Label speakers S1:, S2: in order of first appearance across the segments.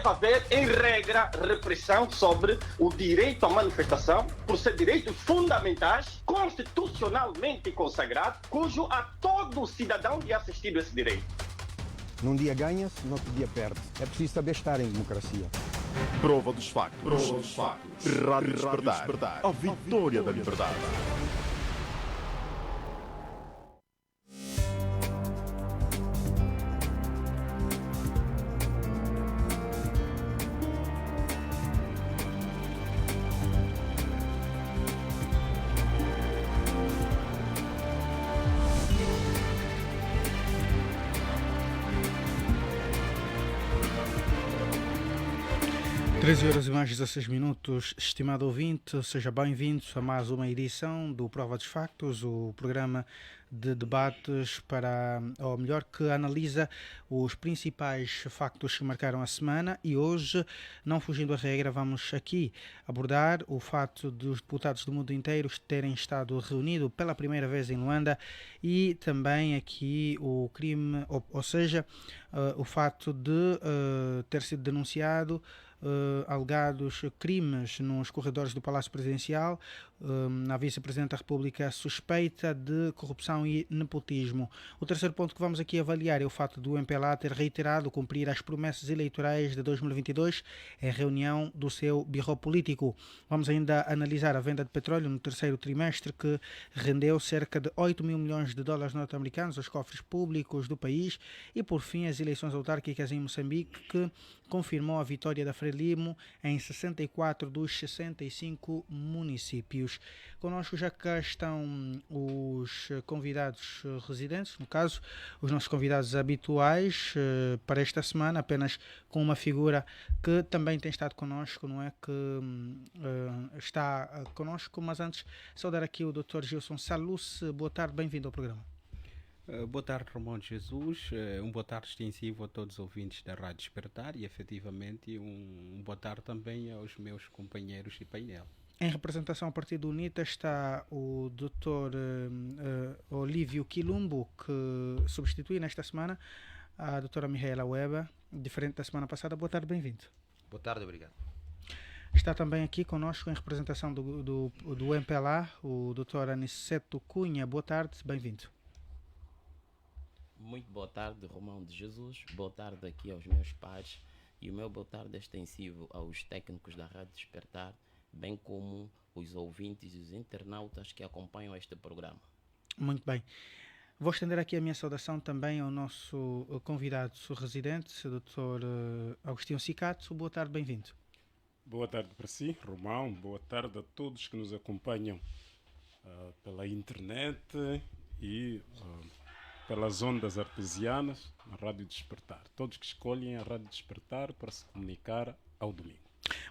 S1: haver, em regra, repressão sobre o direito à manifestação, por ser direitos fundamentais, constitucionalmente consagrados, cujo a todo cidadão é assistido esse direito.
S2: Num dia ganha-se, no outro dia perde. É preciso saber estar em democracia.
S3: Prova dos factos. Rádio Despertar. A vitória da liberdade.
S4: Horas e mais 16 minutos, estimado ouvinte, seja bem-vindo a mais uma edição do Prova dos Factos, o programa de debates ou melhor, que analisa os principais factos que marcaram a semana, e hoje, não fugindo à regra, vamos aqui abordar o fato dos deputados do mundo inteiro terem estado reunidos pela primeira vez em Luanda, e também aqui o crime, ou seja, o fato de ter sido denunciado alegados crimes nos corredores do Palácio Presidencial, na Vice-Presidente da República suspeita de corrupção e nepotismo. O terceiro ponto que vamos aqui avaliar é o fato do MPLA ter reiterado cumprir as promessas eleitorais de 2022 em reunião do seu birro político. Vamos ainda analisar a venda de petróleo no terceiro trimestre, que rendeu cerca de 8 mil milhões de dólares norte-americanos aos cofres públicos do país, e por fim as eleições autárquicas em Moçambique, que confirmou a vitória da Frelimo em 64 dos 65 municípios. Connosco já cá estão os convidados residentes, no caso, os nossos convidados habituais para esta semana, apenas com uma figura que também tem estado connosco, não é? Que está connosco, mas antes, saudar aqui o Dr. Gilson Saluce. Boa tarde, bem-vindo ao programa.
S5: Boa tarde, Romão Jesus. Boa tarde extensivo a todos os ouvintes da Rádio Despertar e, efetivamente, boa tarde também aos meus companheiros de painel.
S4: Em representação ao Partido UNITA está o Dr. Olívio Quilumbo, que substitui nesta semana a Dra. Mihaela Weber, diferente da semana passada. Boa tarde, bem-vindo.
S6: Boa tarde, obrigado.
S4: Está também aqui conosco em representação do MPLA o Dr. Aniceto Cunha. Boa tarde, bem-vindo.
S7: Muito boa tarde, Romão de Jesus. Boa tarde aqui aos meus pares, e o meu boa tarde é extensivo aos técnicos da Rádio Despertar, bem como os ouvintes e os internautas que acompanham este programa. Muito bem.
S4: Vou estender aqui a minha saudação também ao nosso convidado residente, o Dr. Agostinho Cicato. Boa tarde, bem-vindo.
S8: Boa tarde para si, Romão. Boa tarde a todos que nos acompanham pela internet e pelas ondas artesianas na Rádio Despertar. Todos que escolhem a Rádio Despertar para se comunicar ao domingo.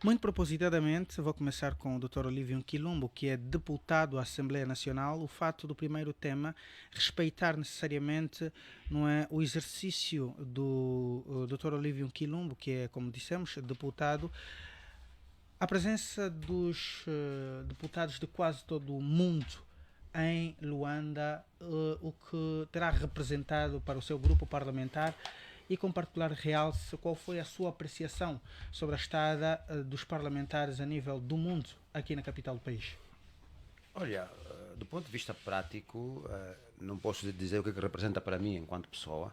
S4: Muito propositadamente, vou começar com o Dr. Olívio Quilumbo, que é deputado à Assembleia Nacional. O fato do primeiro tema, respeitar necessariamente, não é, o exercício do Dr. Olívio Quilumbo, que é, como dissemos, deputado. A presença dos deputados de quase todo o mundo em Luanda, o que terá representado para o seu grupo parlamentar, e com particular realce qual foi a sua apreciação sobre a estada dos parlamentares a nível do mundo aqui na capital do país.
S6: Olha, do ponto de vista prático, não posso dizer o que representa para mim enquanto pessoa,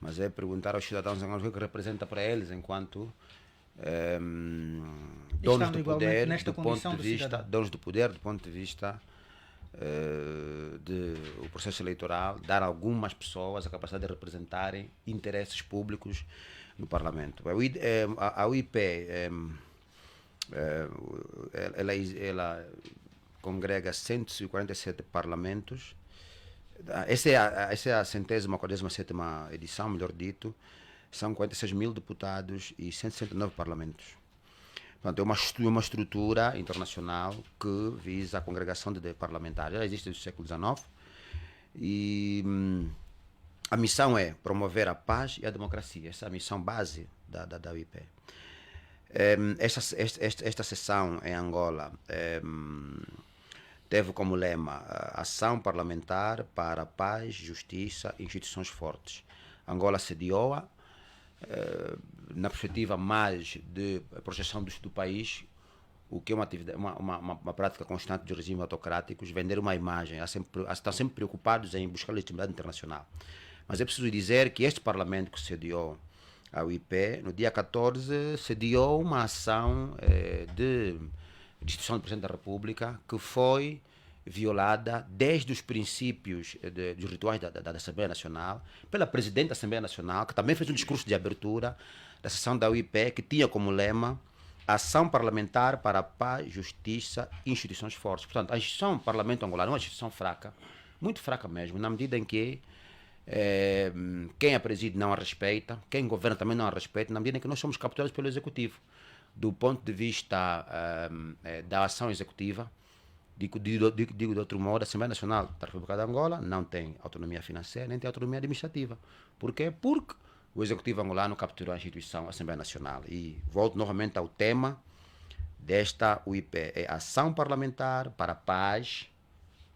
S6: mas é perguntar aos cidadãos o que representa para eles enquanto donos do poder, do ponto de vista, donos do poder, do ponto de vista o processo eleitoral, dar a algumas pessoas a capacidade de representarem interesses públicos no Parlamento. A UIP ela congrega 147 parlamentos. Essa é a 147ª edição, melhor dito. São 46 mil deputados e 169 parlamentos. Portanto, é uma estrutura internacional que visa a congregação de parlamentares. Ela existe desde o século XIX e a missão é promover a paz e a democracia. Essa é a missão base da UIP. Esta sessão em Angola teve como lema ação parlamentar para paz, justiça e instituições fortes. Angola sediou-a. na perspectiva mais de projeção do país, o que é uma atividade, uma prática constante dos regimes autocráticos, vender uma imagem, estão sempre preocupados em buscar legitimidade internacional. Mas é preciso dizer que este Parlamento que sediou ao IP, no dia 14, sediou uma ação de destituição do Presidente da República que foi violada desde os princípios dos rituais da Assembleia Nacional, pela Presidente da Assembleia Nacional, que também fez um discurso de abertura da sessão da UIP, que tinha como lema ação parlamentar para a paz, justiça e instituições fortes. Portanto, a instituição Parlamento Angolano é uma instituição fraca, muito fraca mesmo, na medida em que quem a preside não a respeita, quem governa também não a respeita, na medida em que nós somos capturados pelo Executivo. Do ponto de vista da ação executiva, digo de outro modo, a Assembleia Nacional da República de Angola não tem autonomia financeira, nem tem autonomia administrativa. Por quê? Porque o Executivo angolano capturou a instituição Assembleia Nacional. E volto novamente ao tema desta UIP. É ação parlamentar para paz,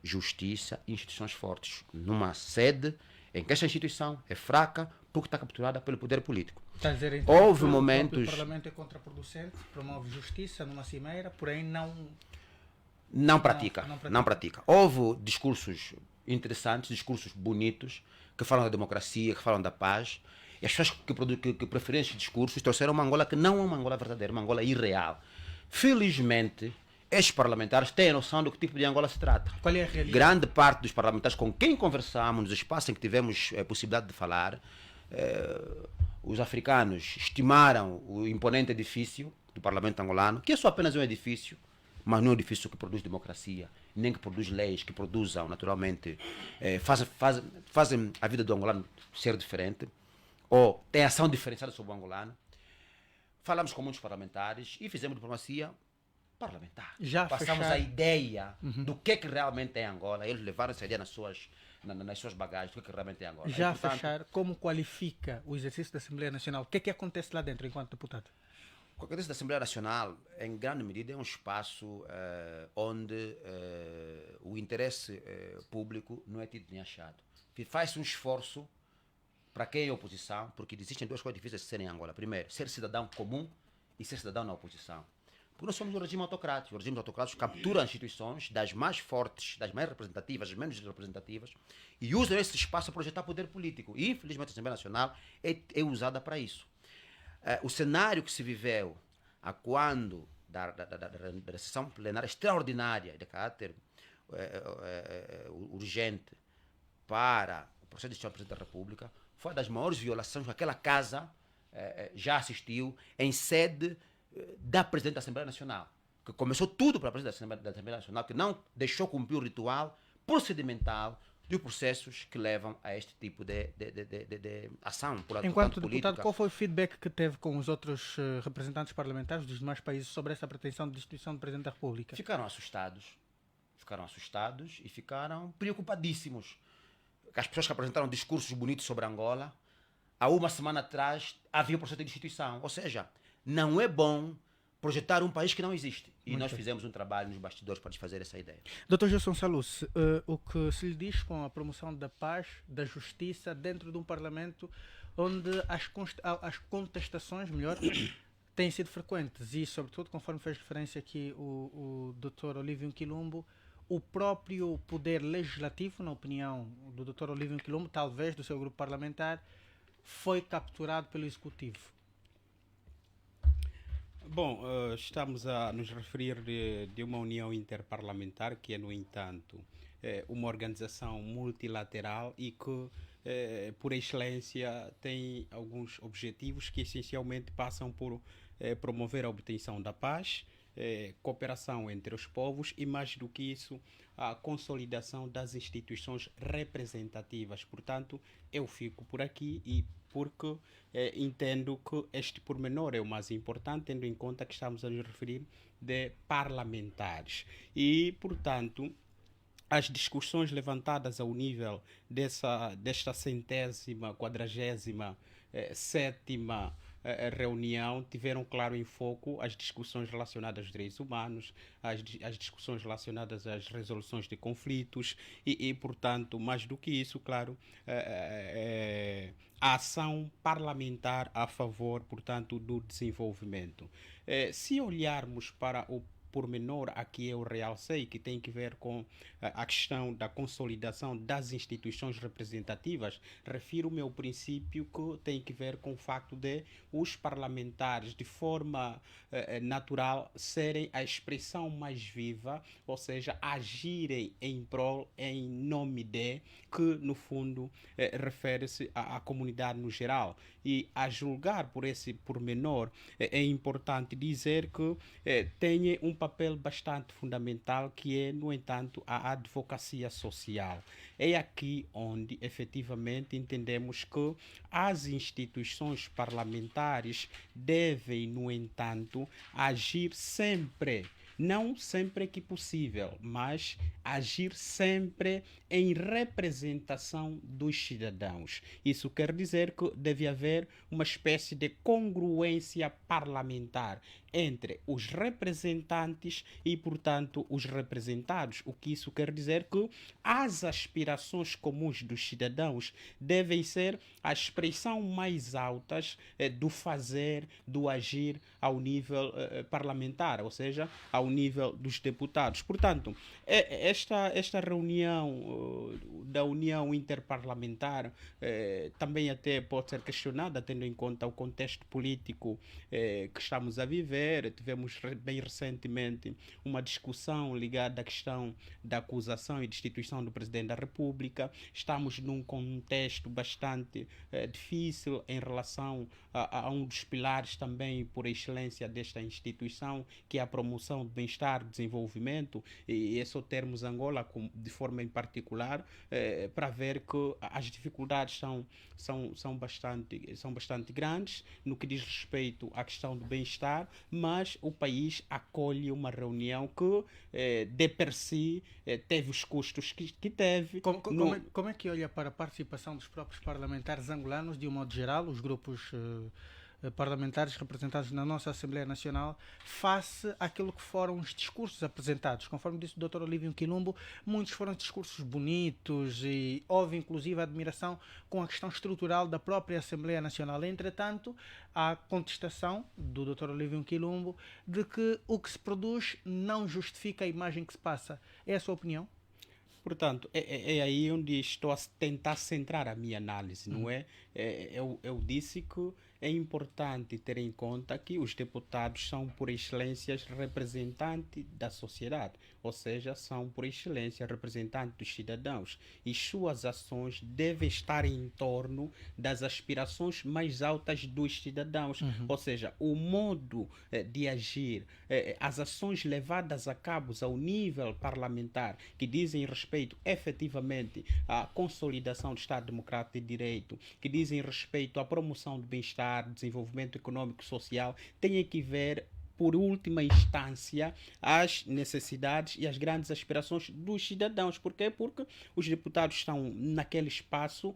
S6: justiça e instituições fortes. Numa sede em que esta instituição é fraca porque está capturada pelo poder político.
S4: Está a dizer, então,
S6: houve
S4: que
S6: momentos...
S4: o Parlamento é contraproducente, promove justiça numa cimeira, porém
S6: não pratica. Houve discursos interessantes, discursos bonitos, que falam da democracia, que falam da paz, e as pessoas que preferem esses discursos trouxeram uma Angola que não é uma Angola verdadeira, uma Angola irreal. Felizmente, estes parlamentares têm a noção do que tipo de Angola se trata.
S4: Qual é a realidade?
S6: Grande parte dos parlamentares com quem conversamos, nos espaços em que tivemos possibilidade de falar, os africanos estimaram o imponente edifício do Parlamento angolano, que é só apenas um edifício, mas não é um edifício que produz democracia, nem que produz leis que produzam, naturalmente, fazem a vida do angolano ser diferente, ou tem ação diferenciada sobre o angolano. Falamos com muitos parlamentares e fizemos diplomacia parlamentar. Passamos a ideia do que realmente é Angola. Eles levaram essa ideia nas suas bagagens, do que realmente é Angola.
S4: Já a fechar, como qualifica o exercício da Assembleia Nacional? O que acontece lá dentro enquanto deputado?
S6: O que acontece da Assembleia Nacional, em grande medida, é um espaço onde o interesse público não é tido nem achado. Faz-se um esforço para quem é oposição, porque existem duas coisas difíceis de serem em Angola. Primeiro, ser cidadão comum e ser cidadão na oposição. Porque nós somos um regime autocrático. Os regimes autocráticos capturam instituições das mais fortes, das mais representativas, das menos representativas, e usam esse espaço para projetar poder político. E, infelizmente, a Assembleia Nacional é usada para isso. O cenário que se viveu a quando da sessão plenária extraordinária de caráter urgente para o processo de destituição do Presidente da República foi uma das maiores violações que aquela casa já assistiu em sede da Presidente da Assembleia Nacional, que começou tudo para a Presidente da Assembleia Nacional, que não deixou cumprir o ritual procedimental dos processos que levam a este tipo de ação por
S4: Enquanto
S6: política.
S4: deputado, qual foi o feedback que teve com os outros representantes parlamentares dos demais países sobre essa pretensão de destituição do Presidente da República?
S6: Ficaram assustados e ficaram preocupadíssimos. As pessoas que apresentaram discursos bonitos sobre Angola, há uma semana atrás havia o processo de destituição. Ou seja, não é bom projetar um país que não existe. E nós fizemos um trabalho nos bastidores para desfazer essa ideia.
S4: Dr. Gilson Salus, o que se lhe diz com a promoção da paz, da justiça, dentro de um Parlamento onde as contestações, têm sido frequentes e, sobretudo, conforme fez referência aqui o Dr. Olívio Quilombo, o próprio poder legislativo, na opinião do Dr. Olívio Quilombo, talvez do seu grupo parlamentar, foi capturado pelo Executivo?
S5: Bom, estamos a nos referir de uma união interparlamentar que é, no entanto, uma organização multilateral e que, por excelência, tem alguns objetivos que essencialmente passam por promover a obtenção da paz, cooperação entre os povos e, mais do que isso, a consolidação das instituições representativas. Portanto, eu fico por aqui e porque entendo que este pormenor é o mais importante, tendo em conta que estamos a nos referir de parlamentares. E, portanto, as discussões levantadas ao nível desta 147ª reunião tiveram claro em foco as discussões relacionadas aos direitos humanos, as discussões relacionadas às resoluções de conflitos e, portanto, mais do que isso, claro, a ação parlamentar a favor, portanto, do desenvolvimento. Se olharmos para o pormenor aqui eu realcei, que tem que ver com a questão da consolidação das instituições representativas, refiro-me ao princípio que tem que ver com o facto de os parlamentares, de forma natural, serem a expressão mais viva, ou seja, agirem em prol, em nome de, que no fundo refere-se à comunidade no geral. E a julgar por esse pormenor, é importante dizer que tem um papel bastante fundamental, que é, no entanto, a advocacia social. É aqui onde, efetivamente, entendemos que as instituições parlamentares devem, no entanto, agir sempre, não sempre que possível, mas agir sempre em representação dos cidadãos. Isso quer dizer que deve haver uma espécie de congruência parlamentar entre os representantes e, portanto, os representados. O que isso quer dizer que as aspirações comuns dos cidadãos devem ser a expressão mais altas do fazer, do agir ao nível parlamentar, ou seja, ao nível dos deputados. Portanto, esta reunião da União Interparlamentar também até pode ser questionada, tendo em conta o contexto político que estamos a viver. Tivemos bem recentemente uma discussão ligada à questão da acusação e destituição do Presidente da República. Estamos num contexto bastante difícil em relação a um dos pilares também por excelência desta instituição, que é a promoção do bem-estar, do desenvolvimento, e é só termos Angola de forma em particular, para ver que as dificuldades são bastante grandes no que diz respeito à questão do bem-estar, mas o país acolhe uma reunião que, de per si, teve os custos que teve.
S4: Como é que olha para a participação dos próprios parlamentares angolanos, de um modo geral, os grupos parlamentares representados na nossa Assembleia Nacional, face àquilo que foram os discursos apresentados? Conforme disse o Dr. Olívio Quilombo, muitos foram discursos bonitos e houve inclusive admiração com a questão estrutural da própria Assembleia Nacional. Entretanto, há contestação do Dr. Olívio Quilombo de que o que se produz não justifica a imagem que se passa. É a sua opinião?
S5: Portanto, é aí onde estou a tentar centrar a minha análise, não é? Eu disse que é importante ter em conta que os deputados são, por excelência, representantes da sociedade, ou seja, são, por excelência, representantes dos cidadãos, e suas ações devem estar em torno das aspirações mais altas dos cidadãos, ou seja, o modo de agir, as ações levadas a cabo ao nível parlamentar, que dizem respeito efetivamente à consolidação do Estado Democrático de Direito, que dizem respeito à promoção do bem-estar, desenvolvimento econômico e social, tem que ver, por última instância, as necessidades e as grandes aspirações dos cidadãos. Por quê? Porque os deputados estão naquele espaço,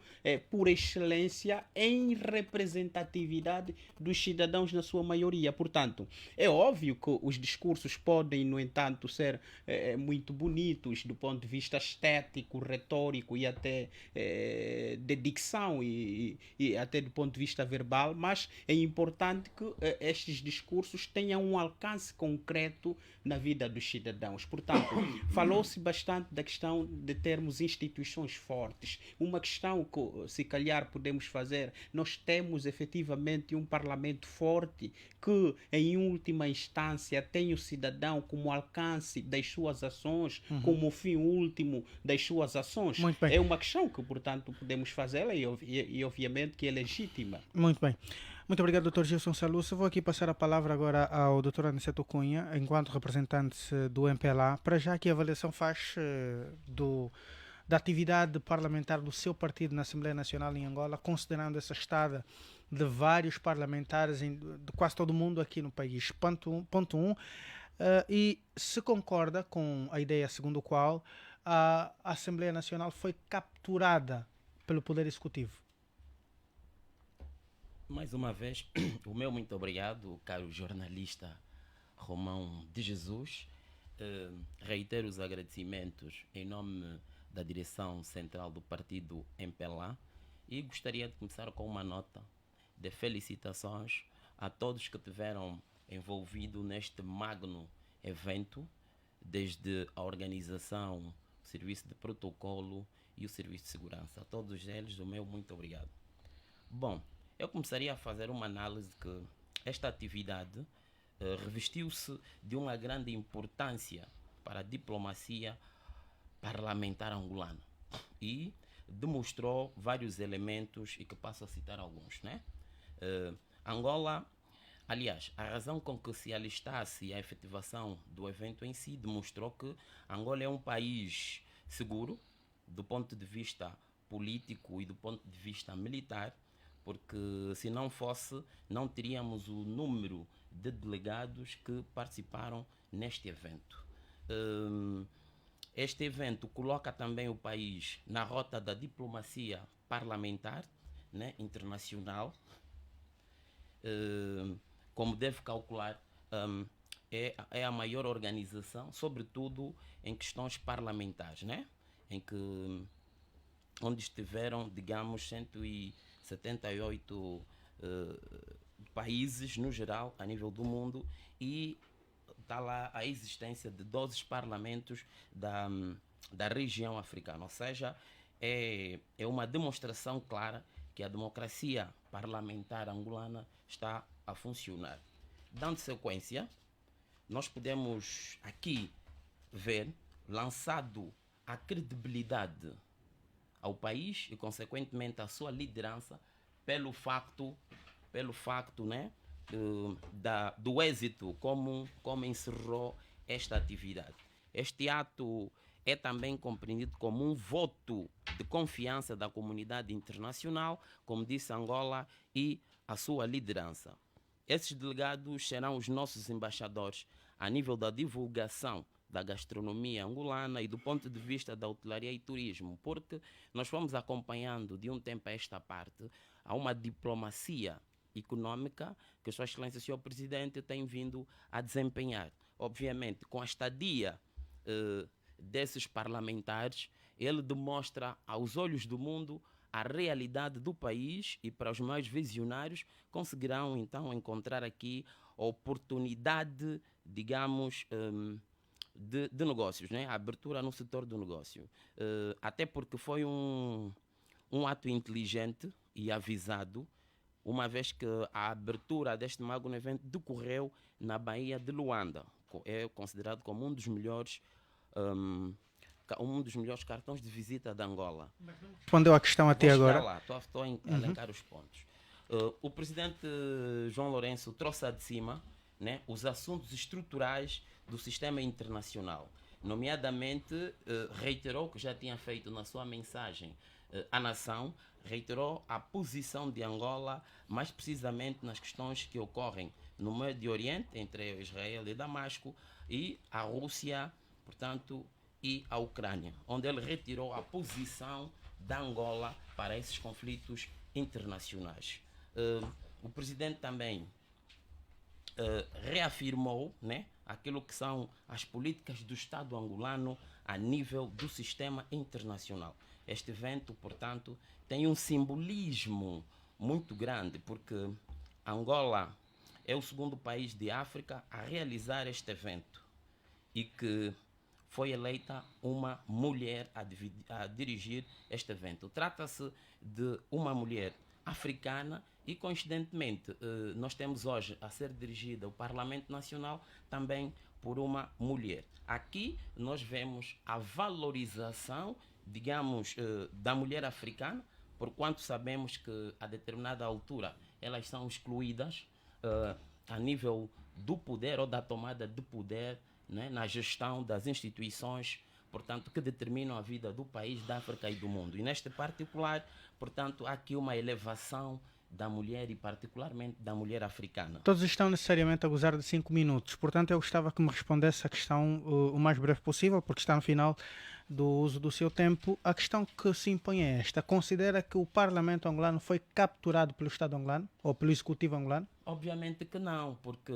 S5: por excelência, em representatividade dos cidadãos na sua maioria. Portanto, é óbvio que os discursos podem, no entanto, ser muito bonitos do ponto de vista estético, retórico e até de dicção e até do ponto de vista verbal, mas é importante que estes discursos tenham um alcance concreto na vida dos cidadãos. Portanto, falou-se bastante da questão de termos instituições fortes. Uma questão que, se calhar, podemos fazer: nós temos efetivamente um parlamento forte que, em última instância, tem o cidadão como alcance das suas ações, como fim último das suas ações. É uma questão que, portanto, podemos fazê-la e obviamente, que é legítima.
S4: Muito bem. Muito obrigado, Dr. Gilson Salusa. Vou aqui passar a palavra agora ao Dr. Aniceto Cunha, enquanto representante do MPLA. Para já, que avaliação faz da atividade parlamentar do seu partido na Assembleia Nacional em Angola, considerando essa estada de vários parlamentares de quase todo o mundo aqui no país? Ponto um. E se concorda com a ideia segundo a qual a Assembleia Nacional foi capturada pelo Poder Executivo?
S7: Mais uma vez, o meu muito obrigado, caro jornalista Romão de Jesus. Reitero os agradecimentos em nome da direção central do partido MPLA e gostaria de começar com uma nota de felicitações a todos que tiveram envolvido neste magno evento, desde a organização, o serviço de protocolo e o serviço de segurança. A todos eles, o meu muito obrigado. Bom, eu começaria a fazer uma análise que esta atividade revestiu-se de uma grande importância para a diplomacia parlamentar angolana e demonstrou vários elementos e que passo a citar alguns, né? Angola, aliás, a razão com que se alistasse a efetivação do evento em si demonstrou que Angola é um país seguro do ponto de vista político e do ponto de vista militar, porque se não fosse, não teríamos o número de delegados que participaram neste evento. Este evento coloca também o país na rota da diplomacia parlamentar, né, internacional. Como deve calcular, é a maior organização, sobretudo em questões parlamentares, né, onde estiveram, digamos, 178 países no geral, a nível do mundo, e está lá a existência de 12 parlamentos da região africana. Ou seja, é uma demonstração clara que a democracia parlamentar angolana está a funcionar. Dando sequência, nós podemos aqui ver lançado a credibilidade ao país e, consequentemente, a sua liderança pelo facto, né, do êxito como encerrou esta atividade. Este ato é também compreendido como um voto de confiança da comunidade internacional, como disse Angola, e a sua liderança. Esses delegados serão os nossos embaixadores a nível da divulgação da gastronomia angolana e do ponto de vista da hotelaria e turismo, porque nós fomos acompanhando de um tempo a esta parte a uma diplomacia econômica que Sua Excelência, Sr. Presidente, tem vindo a desempenhar. Obviamente, com a estadia desses parlamentares, ele demonstra aos olhos do mundo a realidade do país e para os mais visionários conseguirão então encontrar aqui a oportunidade, digamos, de negócios, né? A abertura no setor do negócio. Até porque foi um ato inteligente e avisado, uma vez que a abertura deste magno evento decorreu na Baía de Luanda. É considerado como um dos melhores cartões de visita de Angola.
S4: Respondeu à questão até agora.
S7: Estou a elencar os pontos. O presidente João Lourenço trouxe de cima, né, os assuntos estruturais do sistema internacional. Nomeadamente, reiterou que já tinha feito na sua mensagem à nação, reiterou a posição de Angola, mais precisamente nas questões que ocorrem no Médio Oriente, entre Israel e Damasco, e a Rússia, portanto, e a Ucrânia, onde ele retirou a posição da Angola para esses conflitos internacionais. O presidente também reafirmou, né, aquilo que são as políticas do Estado angolano a nível do sistema internacional. Este evento, portanto, tem um simbolismo muito grande, porque Angola é o segundo país de África a realizar este evento e que foi eleita uma mulher a dirigir este evento. Trata-se de uma mulher africana e, coincidentemente, nós temos hoje a ser dirigida o Parlamento Nacional também por uma mulher. Aqui nós vemos a valorização, digamos, da mulher africana, porquanto sabemos que a determinada altura elas são excluídas a nível do poder ou da tomada de poder, né, na gestão das instituições, portanto, que determinam a vida do país, da África e do mundo. E neste particular, portanto, há aqui uma elevação da mulher e particularmente da mulher africana.
S4: Todos estão necessariamente a gozar de 5 minutos, portanto eu gostava que me respondesse a questão o mais breve possível, porque está no final do uso do seu tempo. A questão que se impõe é esta: considera que o Parlamento angolano foi capturado pelo Estado angolano ou pelo Executivo angolano?
S7: Obviamente que não, porque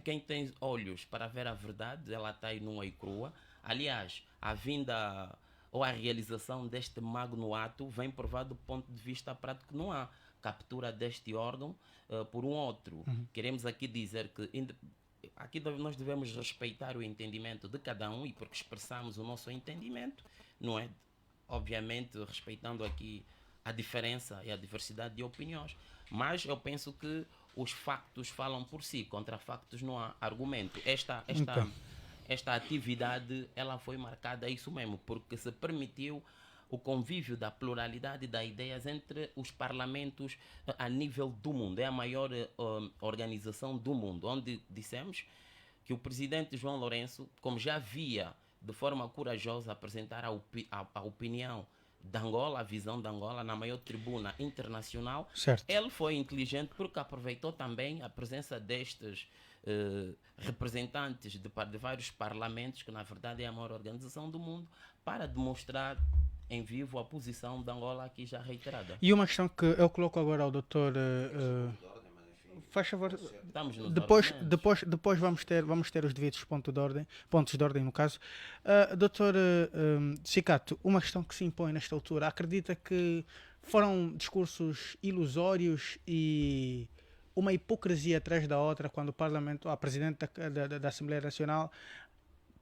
S7: quem tem olhos para ver a verdade, ela está aí nua e crua. Aliás, a vinda ou a realização deste magno ato vem provar do ponto de vista prático que não há captura deste órgão por um outro. Queremos aqui dizer que aqui nós devemos respeitar o entendimento de cada um, e porque expressamos o nosso entendimento, não é? Obviamente respeitando aqui a diferença e a diversidade de opiniões. Mas eu penso que os factos falam por si, contra factos não há argumento. Esta atividade, ela foi marcada a isso mesmo, porque se permitiu o convívio da pluralidade de ideias entre os parlamentos a nível do mundo. É a maior organização do mundo, onde dissemos que o presidente João Lourenço, como já havia de forma corajosa apresentar a opinião de Angola, a visão de Angola na maior tribuna internacional,
S4: certo,
S7: ele foi inteligente porque aproveitou também a presença destes representantes de vários parlamentos, que na verdade é a maior organização do mundo, para demonstrar em vivo a posição de Angola aqui já reiterada.
S4: E uma questão que eu coloco agora ao doutor... faz favor, depois vamos ter os devidos pontos de ordem no caso. Doutor Cicato, uma questão que se impõe nesta altura: acredita que foram discursos ilusórios e uma hipocrisia atrás da outra quando o Parlamento, a Presidente da Assembleia Nacional,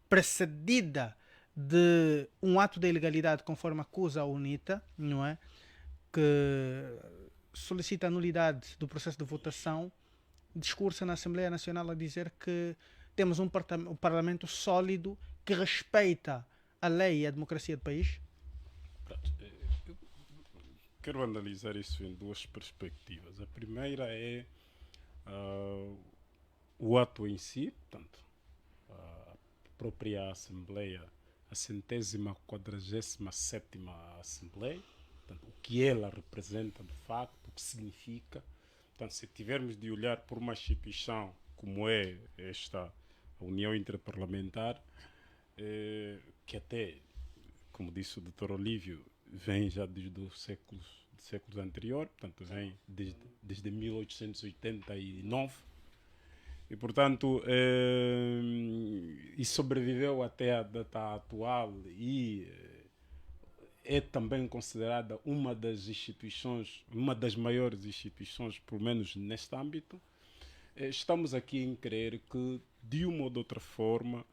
S4: precedida de um ato de ilegalidade, conforme acusa a UNITA, não é? Que solicita a nulidade do processo de votação, discursa na Assembleia Nacional a dizer que temos um Parlamento sólido que respeita a lei e a democracia do país?
S8: Eu quero analisar isso em duas perspectivas. A primeira é o ato em si, portanto, a própria Assembleia, a 147ª Assembleia, portanto, o que ela representa de facto, o que significa. Portanto, se tivermos de olhar por uma instituição como é esta União Interparlamentar, que até, como disse o Dr. Olívio, vem já desde os séculos anteriores, portanto, vem desde 1889, e, portanto, e sobreviveu até a data atual e é também considerada uma das instituições, uma das maiores instituições, pelo menos neste âmbito. Estamos aqui em crer que, de uma ou de outra forma,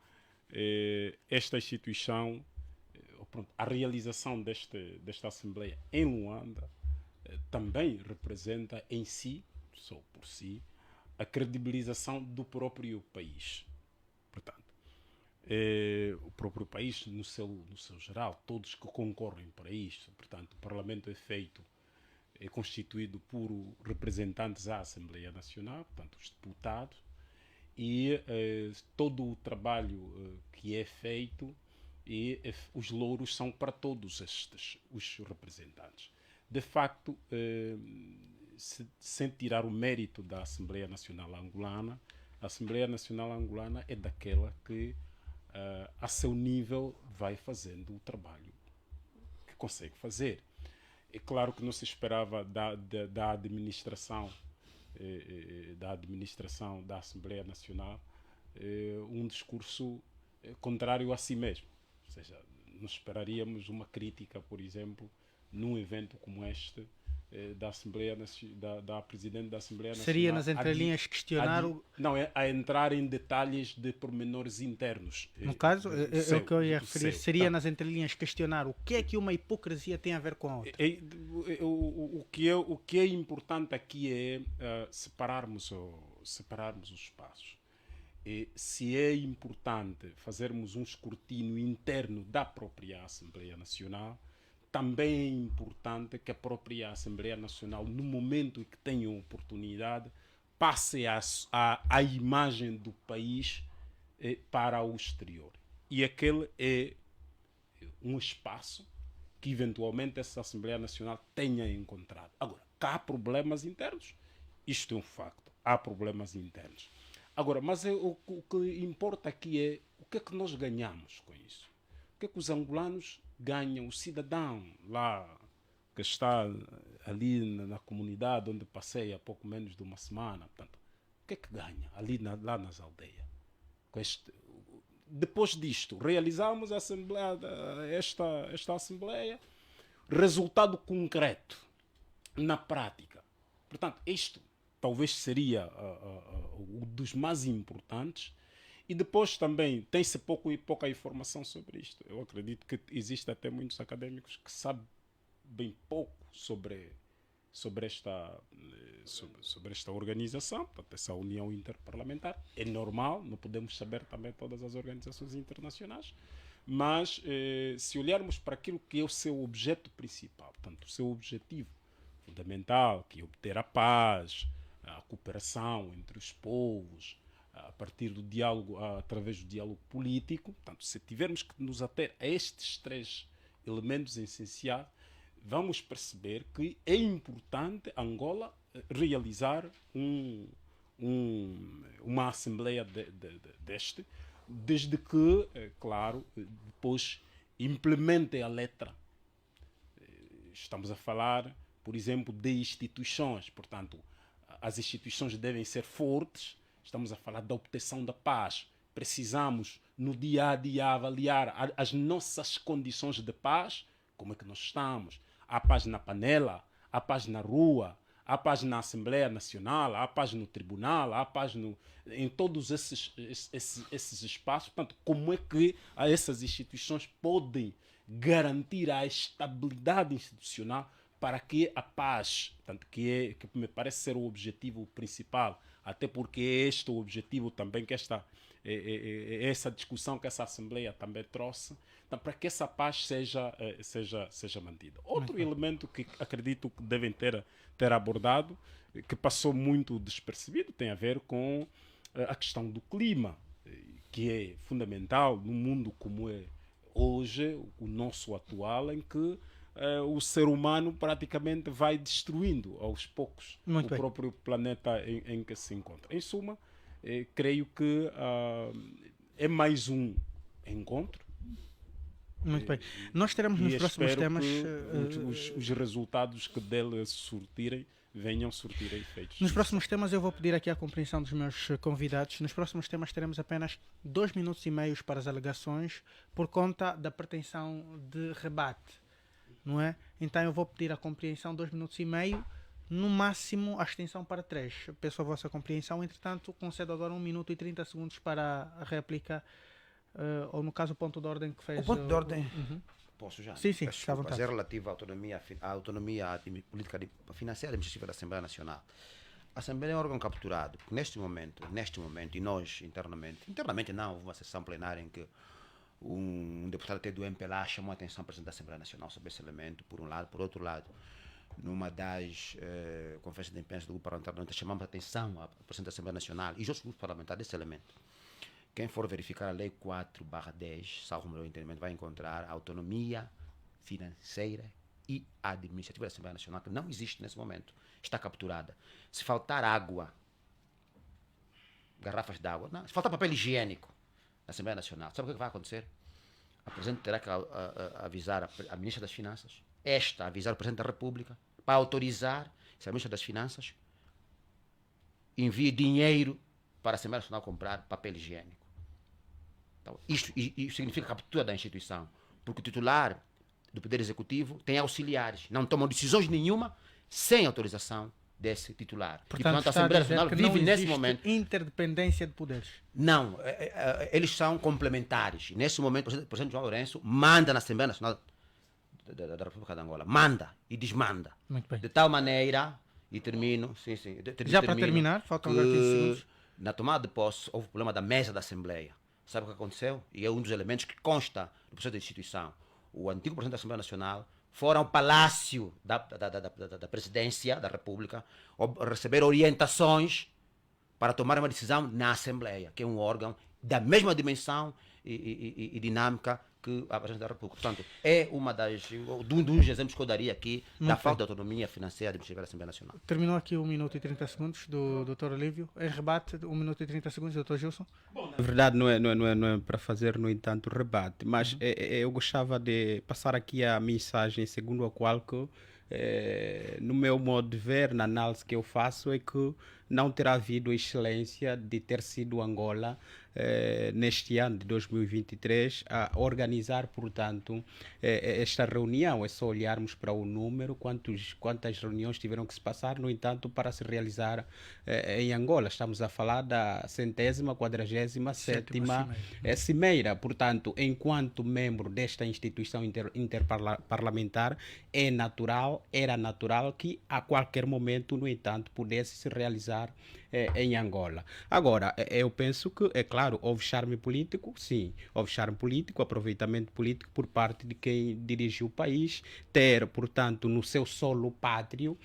S8: esta instituição, a realização desta Assembleia em Luanda, também representa em si, só por si, a credibilização do próprio país. Portanto, o próprio país no seu geral, todos que concorrem para isto. Portanto, o Parlamento é constituído por representantes à Assembleia Nacional, portanto, os deputados, e todo o trabalho que é feito, e os louros são para todos os representantes. De facto, sem tirar o mérito da Assembleia Nacional Angolana, a Assembleia Nacional Angolana é daquela que, a seu nível, vai fazendo o trabalho que consegue fazer. É claro que não se esperava da administração da Assembleia Nacional um discurso contrário a si mesmo. Ou seja, não esperaríamos uma crítica, por exemplo, num evento como este, da Presidente da Assembleia Nacional.
S4: Seria nas entrelinhas questionar
S8: Não, é a entrar em detalhes de pormenores internos.
S4: No caso, é o que eu ia referir. Seria nas entrelinhas questionar o que é que uma hipocrisia tem a ver com a outra.
S8: O que é importante aqui é separarmos os espaços. Se é importante fazermos um escrutínio interno da própria Assembleia Nacional, também é importante que a própria Assembleia Nacional, no momento em que tenha oportunidade, passe a imagem do país para o exterior. E aquele é um espaço que, eventualmente, essa Assembleia Nacional tenha encontrado. Agora, há problemas internos? Isto é um facto. Há problemas internos. Agora, mas o que importa aqui é o que é que nós ganhamos com isso. O que é que os angolanos ganham? O cidadão lá que está ali na comunidade onde passei há pouco menos de uma semana, portanto, o que é que ganha ali lá nas aldeias? Depois disto, realizamos a assembleia, esta assembleia, resultado concreto, na prática. Portanto, isto talvez seria um dos mais importantes. E depois também tem-se pouca informação sobre isto. Eu acredito que existe até muitos académicos que sabem bem pouco sobre esta organização, portanto, essa união interparlamentar. É normal, não podemos saber também todas as organizações internacionais, mas se olharmos para aquilo que é o seu objeto principal, portanto, o seu objetivo fundamental, que é obter a paz, a cooperação entre os povos, a partir do diálogo, através do diálogo político. Portanto, se tivermos que nos ater a estes 3 elementos essenciais, vamos perceber que é importante Angola realizar uma assembleia desde que, claro, depois implemente a letra. Estamos a falar, por exemplo, de instituições, portanto, as instituições devem ser fortes. Estamos a falar da obtenção da paz. Precisamos, no dia a dia, avaliar as nossas condições de paz, como é que nós estamos. Há paz na panela, há paz na rua, há paz na Assembleia Nacional, há paz no Tribunal, há paz em todos esses espaços. Portanto, como é que essas instituições podem garantir a estabilidade institucional para que a paz, portanto, que me parece ser o objetivo principal, até porque é este o objetivo também que essa discussão que essa Assembleia também trouxe, então, para que essa paz seja mantida. Outro elemento que acredito que devem ter abordado, que passou muito despercebido, tem a ver com a questão do clima, que é fundamental num mundo como é hoje, o nosso atual, em que o ser humano praticamente vai destruindo aos poucos o próprio planeta em que se encontra. Em suma, creio que é mais um encontro.
S4: Muito bem. Nós teremos nos próximos temas
S8: os resultados que dele surtirem venham surtir efeitos.
S4: Nos próximos temas eu vou pedir aqui a compreensão dos meus convidados. Nos próximos temas teremos apenas 2 minutos e meio para as alegações por conta da pretensão de rebate. Não é? Então eu vou pedir a compreensão 2 minutos e meio, no máximo a extensão para 3. Peço a vossa compreensão. Entretanto, concedo agora 1 minuto e 30 segundos para a réplica, ou no caso o ponto de ordem que fez.
S6: O ponto de ordem? Posso já?
S4: Sim, está à vontade.
S6: É relativo à autonomia política financeira administrativa da Assembleia Nacional. A Assembleia é um órgão capturado, porque neste momento, e nós internamente não, houve uma sessão plenária em que um deputado até do MPLA chamou a atenção ao Presidente da Assembleia Nacional sobre esse elemento, por um lado. Por outro lado, numa das conferências de imprensa do grupo parlamentar, nós chamamos a atenção ao Presidente da Assembleia Nacional e os outros grupos parlamentares desse elemento. Quem for verificar a Lei 4/10, salvo o meu entendimento, vai encontrar a autonomia financeira e administrativa da Assembleia Nacional, que não existe nesse momento. Está capturada. Se faltar água, garrafas de água, se faltar papel higiênico na Assembleia Nacional, sabe o que vai acontecer? A Presidente terá que avisar a Ministra das Finanças, avisar o Presidente da República, para autorizar se a Ministra das Finanças envie dinheiro para a Assembleia Nacional comprar papel higiênico. Então, isso significa captura da instituição, porque o titular do Poder Executivo tem auxiliares, não tomam decisões nenhuma sem autorização desse titular.
S4: Portanto,
S6: a Assembleia Nacional vive nesse momento
S4: interdependência de poderes.
S6: Não, eles são complementares. Nesse momento, o presidente João Lourenço manda na Assembleia Nacional da República de Angola, manda e desmanda.
S4: Muito bem.
S6: De tal maneira, e termino,
S4: já para terminar, faltam 15 segundos.
S6: Na tomada de posse, houve o problema da mesa da Assembleia. Sabe o que aconteceu? E é um dos elementos que consta no processo de instituição. O antigo presidente da Assembleia Nacional foram ao Palácio da Presidência da República receber orientações para tomar uma decisão na Assembleia, que é um órgão da mesma dimensão e dinâmica que a Presidência da República. Portanto, é uma dos exemplos que eu daria aqui da falta de autonomia financeira da Assembleia Nacional.
S4: Terminou aqui 1 minuto e 30 segundos do Dr. Olívio. Em rebate, 1 minuto e 30 segundos, Dr. Gilson.
S5: Na verdade, não é para fazer, no entanto, rebate, mas eu gostava de passar aqui a mensagem segundo a qual que, no meu modo de ver, na análise que eu faço, é que não terá havido a excelência de ter sido Angola neste ano de 2023 a organizar, portanto, esta reunião. É só olharmos para o número, quantas reuniões tiveram que se passar, no entanto, para se realizar em Angola. Estamos a falar da 147ª cimeira. Portanto, enquanto membro desta instituição interparlamentar, era natural que a qualquer momento, no entanto, pudesse se realizar em Angola. Agora, eu penso que, é claro, houve charme político, sim, houve charme político, aproveitamento político por parte de quem dirige o país, ter, portanto, no seu solo pátrio,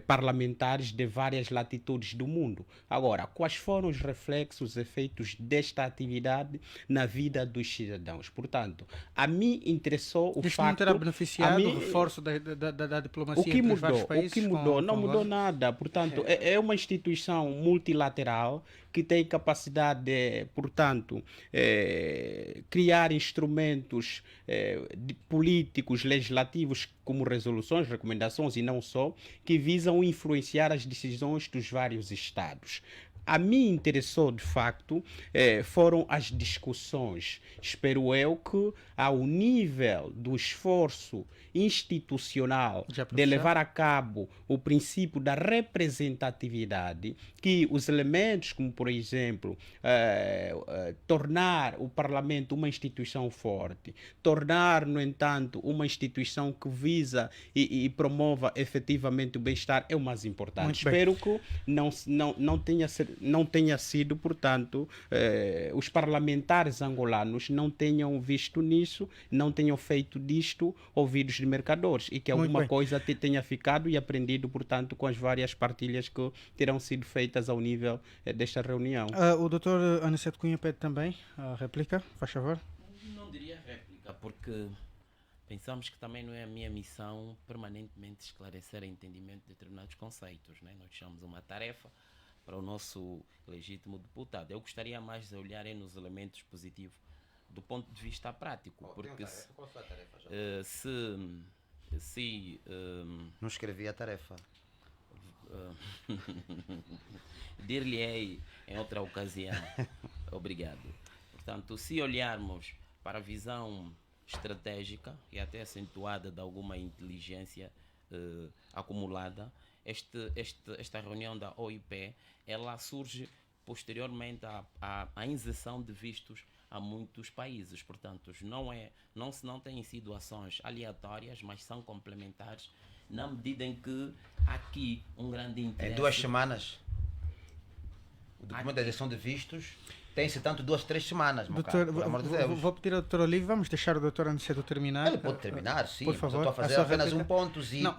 S5: parlamentares de várias latitudes do mundo. Agora, quais foram os reflexos, os efeitos desta atividade na vida dos cidadãos? Portanto, a mim interessou o
S4: Isto
S5: facto...
S4: não terá beneficiado o reforço da diplomacia entre os vários países?
S5: O que mudou? Não mudou nada. Portanto, é uma instituição multilateral que tem capacidade de, portanto, criar instrumentos políticos, legislativos, como resoluções, recomendações e não só, que visam influenciar as decisões dos vários Estados. A mim interessou, de facto, foram as discussões. Espero eu que, ao nível do esforço institucional de levar a cabo o princípio da representatividade, que os elementos como, por exemplo, tornar o Parlamento uma instituição forte, tornar, no entanto, uma instituição que visa e promova efetivamente o bem-estar é o mais importante. Espero que não tenha sido, portanto, os parlamentares angolanos não tenham visto nisso, não tenham feito disto ouvidos de mercadores e que alguma coisa tenha ficado e aprendido, portanto, com as várias partilhas que terão sido feitas ao nível desta reunião.
S4: O Dr. Aniceto Cunha pede também a réplica, faz favor.
S7: Não diria réplica, porque pensamos que também não é a minha missão permanentemente esclarecer o entendimento de determinados conceitos, né? Nós chamamos uma tarefa para o nosso legítimo deputado. Eu gostaria mais de olhar nos elementos positivos do ponto de vista prático, porque
S6: não escrevi a tarefa.
S7: Dir-lhe-ei em outra ocasião. Obrigado. Portanto, se olharmos para a visão estratégica e até acentuada de alguma inteligência acumulada, esta reunião da OIP, ela surge posteriormente à injeção de vistos a muitos países. Portanto, não têm sido ações aleatórias, mas são complementares, na medida em que há aqui um grande interesse.
S6: Em 2 semanas, o documento da injeção de vistos tem-se tanto 2, 3 semanas, por amor de Deus.
S4: Vou pedir ao Dr. Olívio, vamos deixar o Dr. Aniceto terminar.
S6: Ele pode terminar, sim.
S4: Por favor.
S6: Estou a fazer apenas um pontozinho.
S4: Não,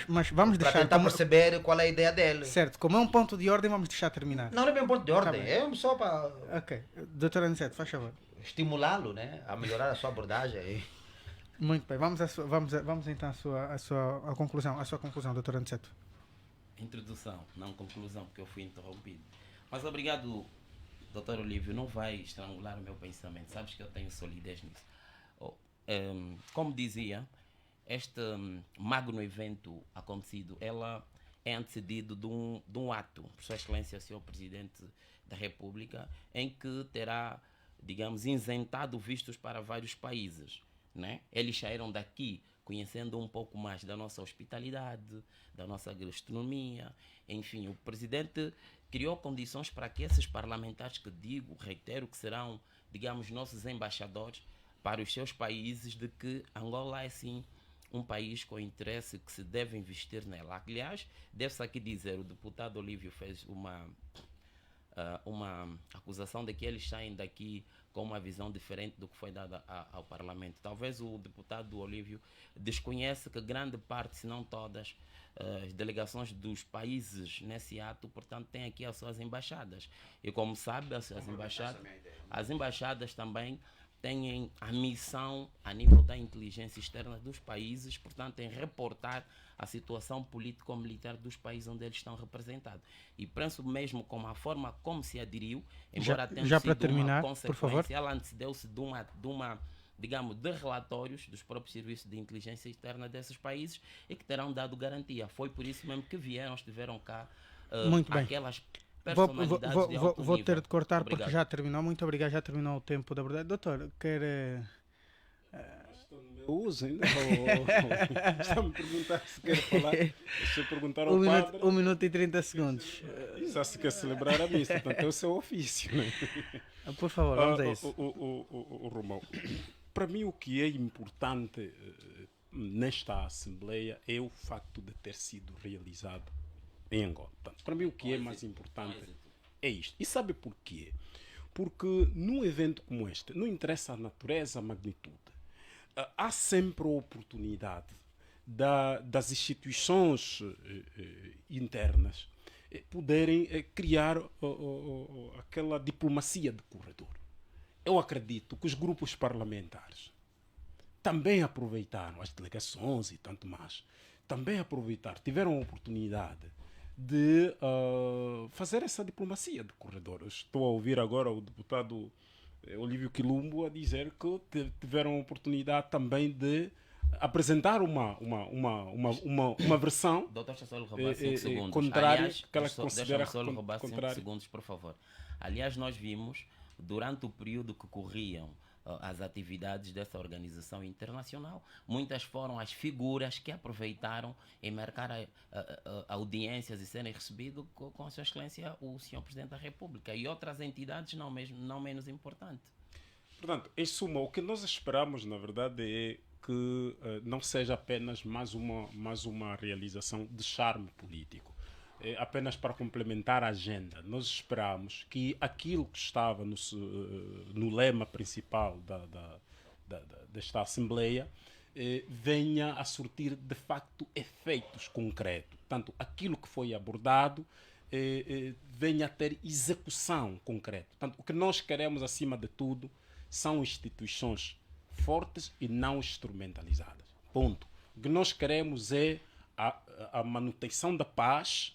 S4: mas vamos deixar...
S6: Para tentar perceber qual é a ideia dele.
S4: Certo, como é um ponto de ordem, vamos deixar terminar.
S6: Não é bem um ponto de ordem, é só para...
S4: Ok. Dr. Aniceto, faz favor.
S6: Estimulá-lo, né, a melhorar a sua abordagem.
S4: Muito bem, vamos então à sua conclusão, Dr. Aniceto.
S7: Introdução, não conclusão, porque eu fui interrompido. Mas obrigado, Dr. Olívio, não vai estrangular o meu pensamento. Sabes que eu tenho solidez nisso. Como dizia, este magno evento acontecido, ela é antecedido de um ato, por Sua Excelência, Sr. Presidente da República, em que terá, digamos, isentado vistos para vários países, né? Eles saíram daqui conhecendo um pouco mais da nossa hospitalidade, da nossa gastronomia. Enfim, o Presidente criou condições para que esses parlamentares, que reitero, que serão, digamos, nossos embaixadores para os seus países, de que Angola é, sim, um país com interesse que se deve investir nela. Aliás, deve-se aqui dizer, o deputado Olívio fez uma uma acusação de que eles saem daqui com uma visão diferente do que foi dada ao Parlamento. Talvez o deputado Olívio desconhece que grande parte, se não todas, as delegações dos países nesse ato, portanto, têm aqui as suas embaixadas. E como sabe, as embaixadas também têm a missão, a nível da inteligência externa dos países, portanto, em reportar a situação político-militar dos países onde eles estão representados. E penso mesmo como a forma como se aderiu, embora tenha
S4: já
S7: sido
S4: para terminar,
S7: uma
S4: por favor.
S7: consequência, ela antecedeu-se de uma digamos, de relatórios dos próprios serviços de inteligência externa desses países e que terão dado garantia. Foi por isso mesmo que estiveram cá
S4: Muito bem.
S7: aquelas personalidades de alto
S4: vou
S7: nível.
S4: ter de cortar
S7: Obrigado.
S4: porque já terminou. Muito obrigado, já terminou o tempo da verdade. Doutor, quer...
S8: Eu uso ainda. Está-me a perguntar se quer falar. Deixa eu perguntar ao
S4: 1 minuto e 30 segundos.
S8: Já se quer celebrar a missa, portanto é o seu ofício. Né?
S4: Por favor, vamos a isso.
S8: O Romão, para mim o que é importante nesta Assembleia é o facto de ter sido realizado em Angola. Portanto, para mim o que é mais importante é isto. E sabe porquê? Porque num evento como este, não interessa a natureza, a magnitude. Há sempre a oportunidade das instituições internas poderem criar aquela diplomacia de corredor. Eu acredito que os grupos parlamentares também aproveitaram, as delegações e tanto mais, também aproveitaram, tiveram a oportunidade de fazer essa diplomacia de corredor. Eu estou a ouvir agora o deputado Olívio Quilumbo a dizer que tiveram a oportunidade também de apresentar uma versão
S7: Doutor, deixa só lhe roubar 5 segundos.
S8: contrária,
S7: Aliás,
S8: que ela considera
S7: deixa-me só lhe roubar 5
S8: contrária.
S7: segundos, por favor. Aliás, nós vimos, durante o período que corriam as atividades dessa organização internacional, muitas foram as figuras que aproveitaram em marcar audiências e serem recebidos com a sua excelência o senhor Presidente da República e outras entidades não menos importantes.
S8: Portanto, em suma, o que nós esperamos, na verdade, é que não seja apenas mais uma realização de charme político, apenas para complementar a agenda. Nós esperamos que aquilo que estava no lema principal desta Assembleia venha a surtir, de facto, efeitos concretos. Portanto, aquilo que foi abordado venha a ter execução concreta. Portanto, o que nós queremos, acima de tudo, são instituições fortes e não instrumentalizadas. Ponto. O que nós queremos é a manutenção da paz,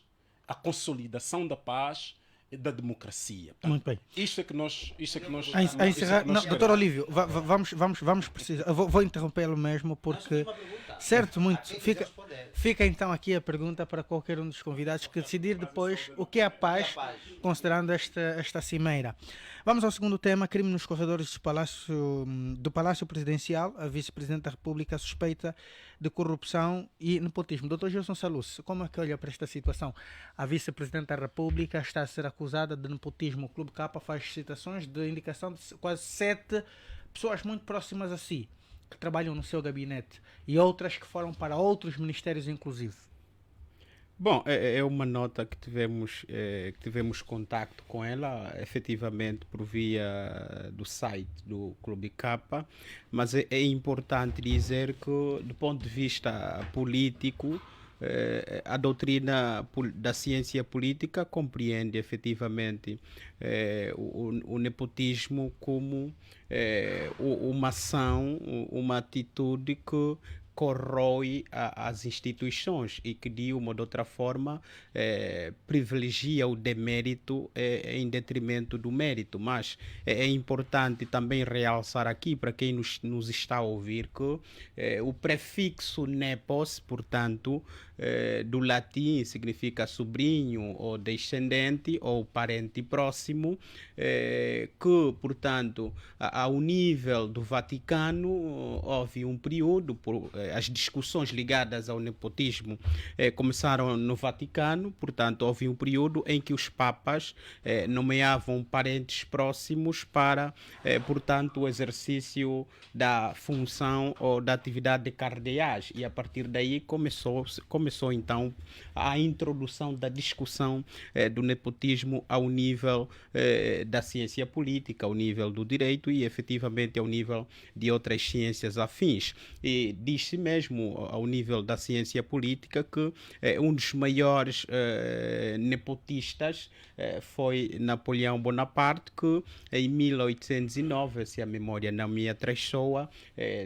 S8: a consolidação da paz e da democracia. Portanto,
S4: muito bem.
S8: Isto é que nós
S4: a encerrar, não, doutor Olívio, vamos precisar. Vou interrompê-lo mesmo porque certo, muito. Fica então aqui a pergunta para qualquer um dos convidados que decidir depois o que é a paz, considerando esta cimeira. Vamos ao segundo tema: crime nos corredores do Palácio Presidencial. A vice-presidente da República suspeita de corrupção e nepotismo. Dr. Gilson Salus, como é que olha para esta situação? A vice-presidente da República está a ser acusada de nepotismo. O Clube K faz citações de indicação de quase 7 pessoas muito próximas a si, que trabalham no seu gabinete, e outras que foram para outros ministérios, inclusive.
S5: Bom, é uma nota que tivemos contacto com ela, efetivamente por via do site do Clube K, mas é importante dizer que, do ponto de vista político, a doutrina da ciência política compreende efetivamente o nepotismo como uma ação, uma atitude que corrói as instituições e que de uma ou de outra forma privilegia o demérito em detrimento do mérito. Mas é importante também realçar aqui, para quem nos está a ouvir, que o prefixo nepos, portanto, do latim significa sobrinho ou descendente ou parente próximo, que, portanto, ao nível do Vaticano, houve um período, as discussões ligadas ao nepotismo começaram no Vaticano, portanto, houve um período em que os papas nomeavam parentes próximos para, portanto, o exercício da função ou da atividade de cardeais, e a partir daí começou então a introdução da discussão do nepotismo ao nível da ciência política, ao nível do direito e efetivamente ao nível de outras ciências afins. E diz-se mesmo ao nível da ciência política que um dos maiores nepotistas foi Napoleão Bonaparte, que em 1809, se a memória não me atraiçoa,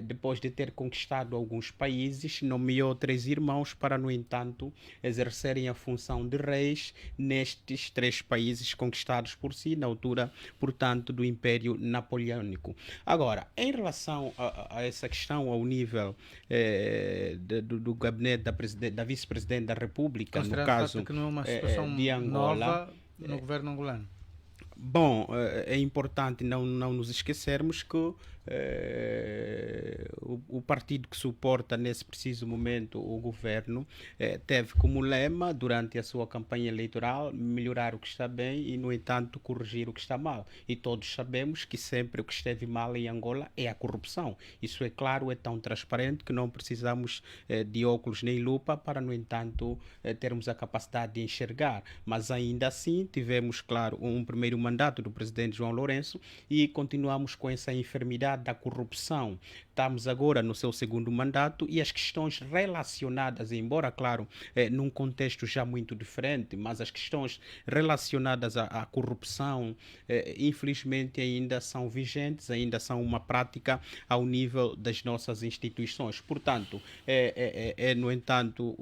S5: depois de ter conquistado alguns países, nomeou 3 irmãos para, no entanto, exercerem a função de reis nestes 3 países conquistados por si, na altura, portanto, do Império Napoleônico. Agora, em relação a essa questão ao nível do gabinete da vice-presidente da República, no caso
S4: que não é uma situação
S5: de Angola,
S4: nova no governo angolano.
S5: Bom, é importante não nos esquecermos que o partido que suporta nesse preciso momento o governo teve como lema durante a sua campanha eleitoral melhorar o que está bem e, no entanto, corrigir o que está mal. E todos sabemos que sempre o que esteve mal em Angola é a corrupção. Isso é claro, é tão transparente que não precisamos de óculos nem lupa para, no entanto, termos a capacidade de enxergar. Mas ainda assim tivemos, claro, um primeiro mandato do presidente João Lourenço e continuamos com essa enfermidade da corrupção. Estamos agora no seu segundo mandato e as questões relacionadas, embora, claro, num contexto já muito diferente, mas as questões relacionadas à corrupção, infelizmente, ainda são vigentes, ainda são uma prática ao nível das nossas instituições. Portanto, no entanto,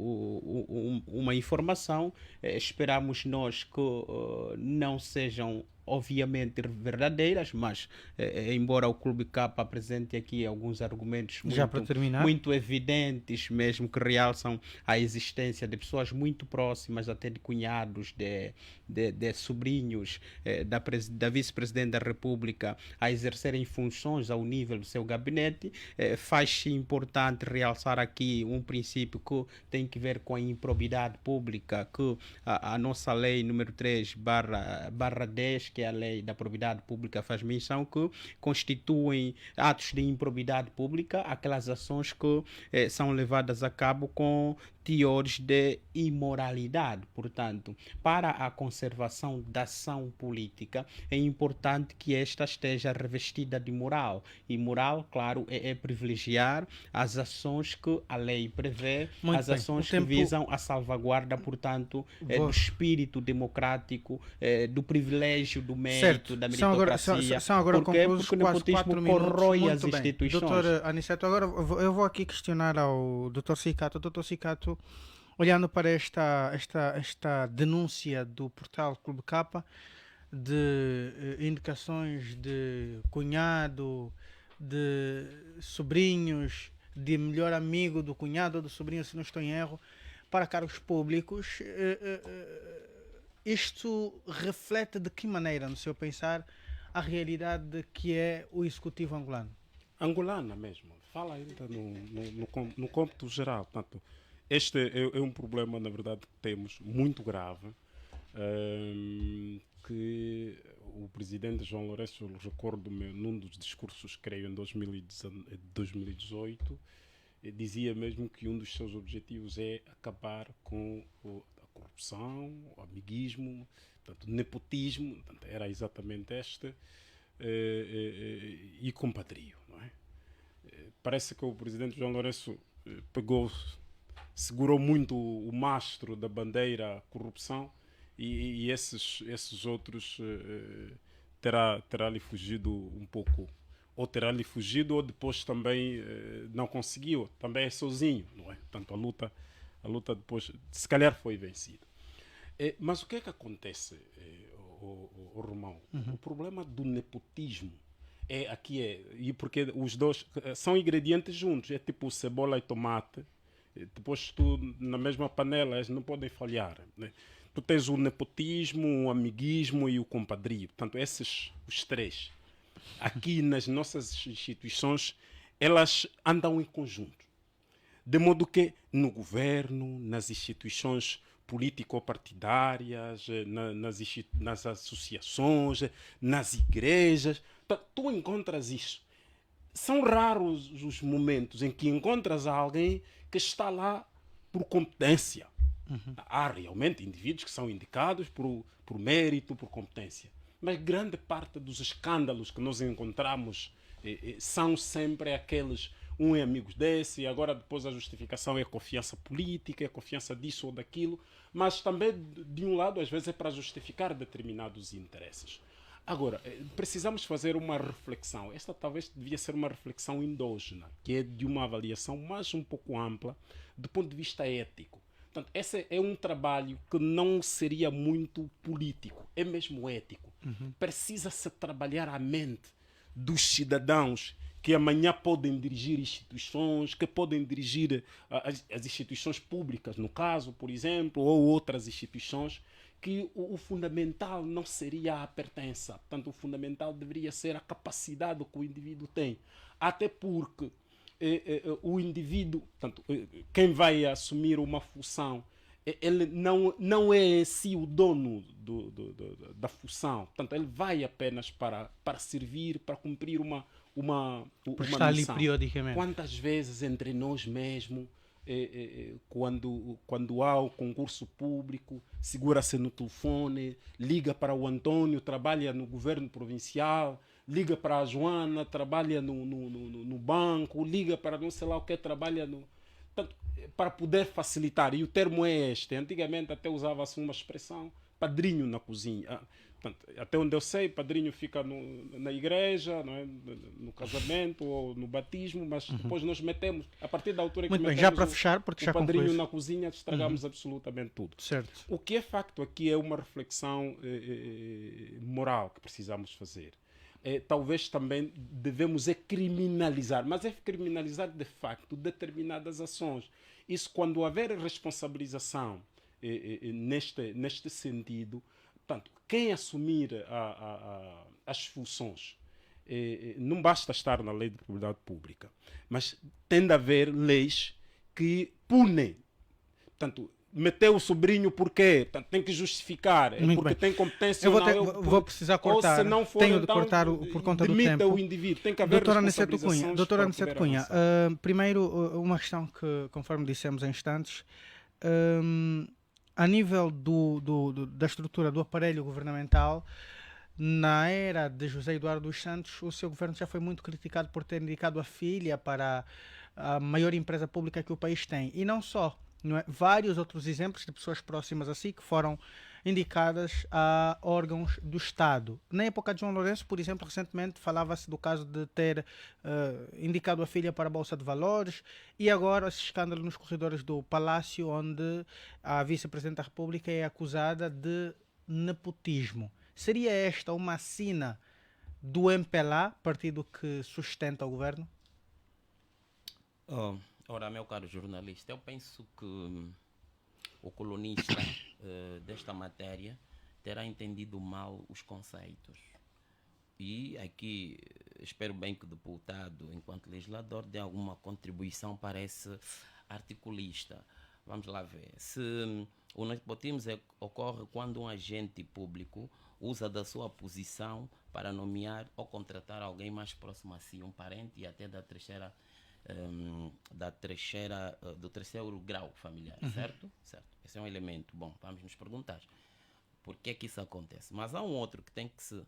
S5: uma informação. Esperamos nós que não sejam obviamente verdadeiras, mas embora o Clube K apresente aqui alguns argumentos muito evidentes mesmo, que realçam a existência de pessoas muito próximas, até de cunhados, de sobrinhos da vice-presidente da República a exercerem funções ao nível do seu gabinete, faz-se importante realçar aqui um princípio que tem que ver com a improbidade pública, que a nossa lei número 3/10, que é a lei da probidade pública, faz menção que constituem atos de improbidade pública aquelas ações que são levadas a cabo com teores de imoralidade. Portanto, para a conservação da ação política, é importante que esta esteja revestida de moral. E moral, claro, é privilegiar as ações que a lei prevê, ações que visam a salvaguarda, portanto, do espírito democrático, do privilégio, do mérito, da meritocracia.
S4: São agora conclusos
S5: porque o nepotismo corrói as instituições.
S4: Doutor Aniceto, agora eu vou aqui questionar ao Dr. Cicato. Dr. Cicato, olhando para esta denúncia do portal Clube K de indicações de cunhado, de sobrinhos, de melhor amigo do cunhado ou do sobrinho, se não estou em erro, para cargos públicos, isto reflete de que maneira, no seu pensar, a realidade que é o executivo angolano?
S8: Angolana mesmo. Fala ainda no cômputo geral. Portanto, este é um problema, na verdade, que temos muito grave, que o presidente João Lourenço, recordo-me, num dos discursos, creio, em 2018, dizia mesmo que um dos seus objetivos é acabar com a corrupção, o amiguismo, portanto, o nepotismo, portanto, era exatamente este, e compadrio, não é? Parece que o presidente João Lourenço segurou muito o mastro da bandeira corrupção e esses outros terá-lhe fugido um pouco, ou terá-lhe fugido, ou depois também não conseguiu, também é sozinho, não é? Portanto, a luta depois, se calhar, foi vencida. Mas o que é que acontece, o Romão? O problema do nepotismo e porque os dois são ingredientes juntos, é tipo cebola e tomate, depois tu na mesma panela eles não podem falhar, né? tu tens o nepotismo, o amiguismo e o compadrio. Portanto, esses, os três, aqui nas nossas instituições, elas andam em conjunto. De modo que no governo, nas instituições político-partidárias, nas associações, nas igrejas, tu encontras isso. São raros os momentos em que encontras alguém que está lá por competência. Há realmente indivíduos que são indicados por mérito, por competência. Mas grande parte dos escândalos que nós encontramos são sempre aqueles, um é amigo desse, e agora depois a justificação é confiança política, é confiança disso ou daquilo, mas também, de um lado, às vezes é para justificar determinados interesses. Agora, precisamos fazer uma reflexão. Esta talvez devia ser uma reflexão endógena, que é de uma avaliação mais um pouco ampla do ponto de vista ético. Portanto, esse é um trabalho que não seria muito político, é mesmo ético. Precisa-se trabalhar a mente dos cidadãos que amanhã podem dirigir instituições, que podem dirigir as instituições públicas, no caso, por exemplo, ou outras instituições, que o fundamental não seria a pertença. Portanto, o fundamental deveria ser a capacidade que o indivíduo tem. Até porque o indivíduo, portanto, quem vai assumir uma função, ele não é em si o dono da função. Portanto, ele vai apenas para servir, para cumprir uma
S4: está ali
S8: missão.
S4: periodicamente.
S8: Quantas vezes entre nós mesmos, quando há o concurso público, segura-se no telefone, liga para o Antônio, trabalha no governo provincial, liga para a Joana, trabalha no banco, liga para não sei lá o que, trabalha no... Portanto, para poder facilitar, e o termo é este, antigamente até usava-se uma expressão, padrinho na cozinha. Portanto, até onde eu sei, padrinho fica na igreja, não é? No casamento ou no batismo, mas depois nós metemos, a partir da altura que
S4: Muito bem,
S8: metemos
S4: já para fechar, porque já
S8: padrinho
S4: concluíste.
S8: na cozinha, estragamos absolutamente tudo.
S4: Certo.
S8: O que é facto aqui é uma reflexão moral que precisamos fazer. Talvez também devemos criminalizar, mas é criminalizar de facto determinadas ações. Isso, quando houver responsabilização neste sentido, portanto, quem assumir as funções, não basta estar na lei de propriedade pública, mas tem de haver leis que punem. Portanto, meteu o sobrinho porque tem que justificar, porque
S4: bem.
S8: tem competência
S4: Eu
S8: ou
S4: vou,
S8: não.
S4: vou precisar cortar.
S8: Ou se não for,
S4: Tenho de
S8: então,
S4: cortar por conta do
S8: demita
S4: tempo.
S8: o indivíduo. Tem que haver
S4: Doutora Aniceto Cunha,
S8: responsabilizações para poder avançar.
S4: primeiro uma questão que, conforme dissemos em instantes, a nível da estrutura do aparelho governamental, na era de José Eduardo dos Santos, o seu governo já foi muito criticado por ter indicado a filha para a maior empresa pública que o país tem. E não só, não é? Vários outros exemplos de pessoas próximas a si que foram indicadas a órgãos do Estado. Na época de João Lourenço, por exemplo, recentemente falava-se do caso de ter indicado a filha para a Bolsa de Valores, e agora esse escândalo nos corredores do Palácio, onde a vice-presidente da República é acusada de nepotismo. Seria esta uma sina do MPLA, partido que sustenta o governo?
S7: Ora, meu caro jornalista, eu penso que o colunista desta matéria terá entendido mal os conceitos. E aqui espero bem que o deputado, enquanto legislador, dê alguma contribuição para esse articulista. Vamos lá ver. Se o nepotismo ocorre quando um agente público usa da sua posição para nomear ou contratar alguém mais próximo a si, um parente e até do terceiro grau familiar, certo? Certo. Esse é um elemento. Bom, vamos nos perguntar por que é que isso acontece. Mas há um outro que tem que ser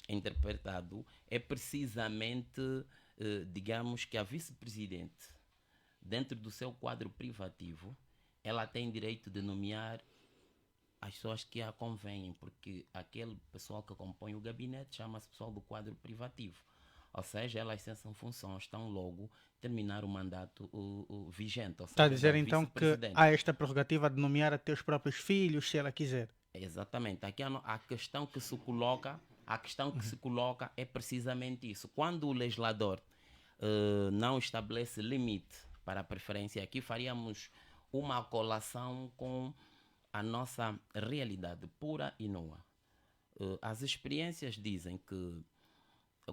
S7: interpretado, é precisamente, digamos que a vice-presidente, dentro do seu quadro privativo, ela tem direito de nomear as pessoas que a convêm, porque aquele pessoal que compõe o gabinete chama-se pessoal do quadro privativo. Ou seja, elas cessam funções, estão logo terminar o mandato vigente. Ou seja,
S4: Está a dizer então que há esta prerrogativa de nomear até os próprios filhos, se ela quiser.
S7: Exatamente. Aqui a questão que se coloca, é precisamente isso. Quando o legislador não estabelece limite para a preferência, aqui faríamos uma colação com a nossa realidade pura e nua. As experiências dizem que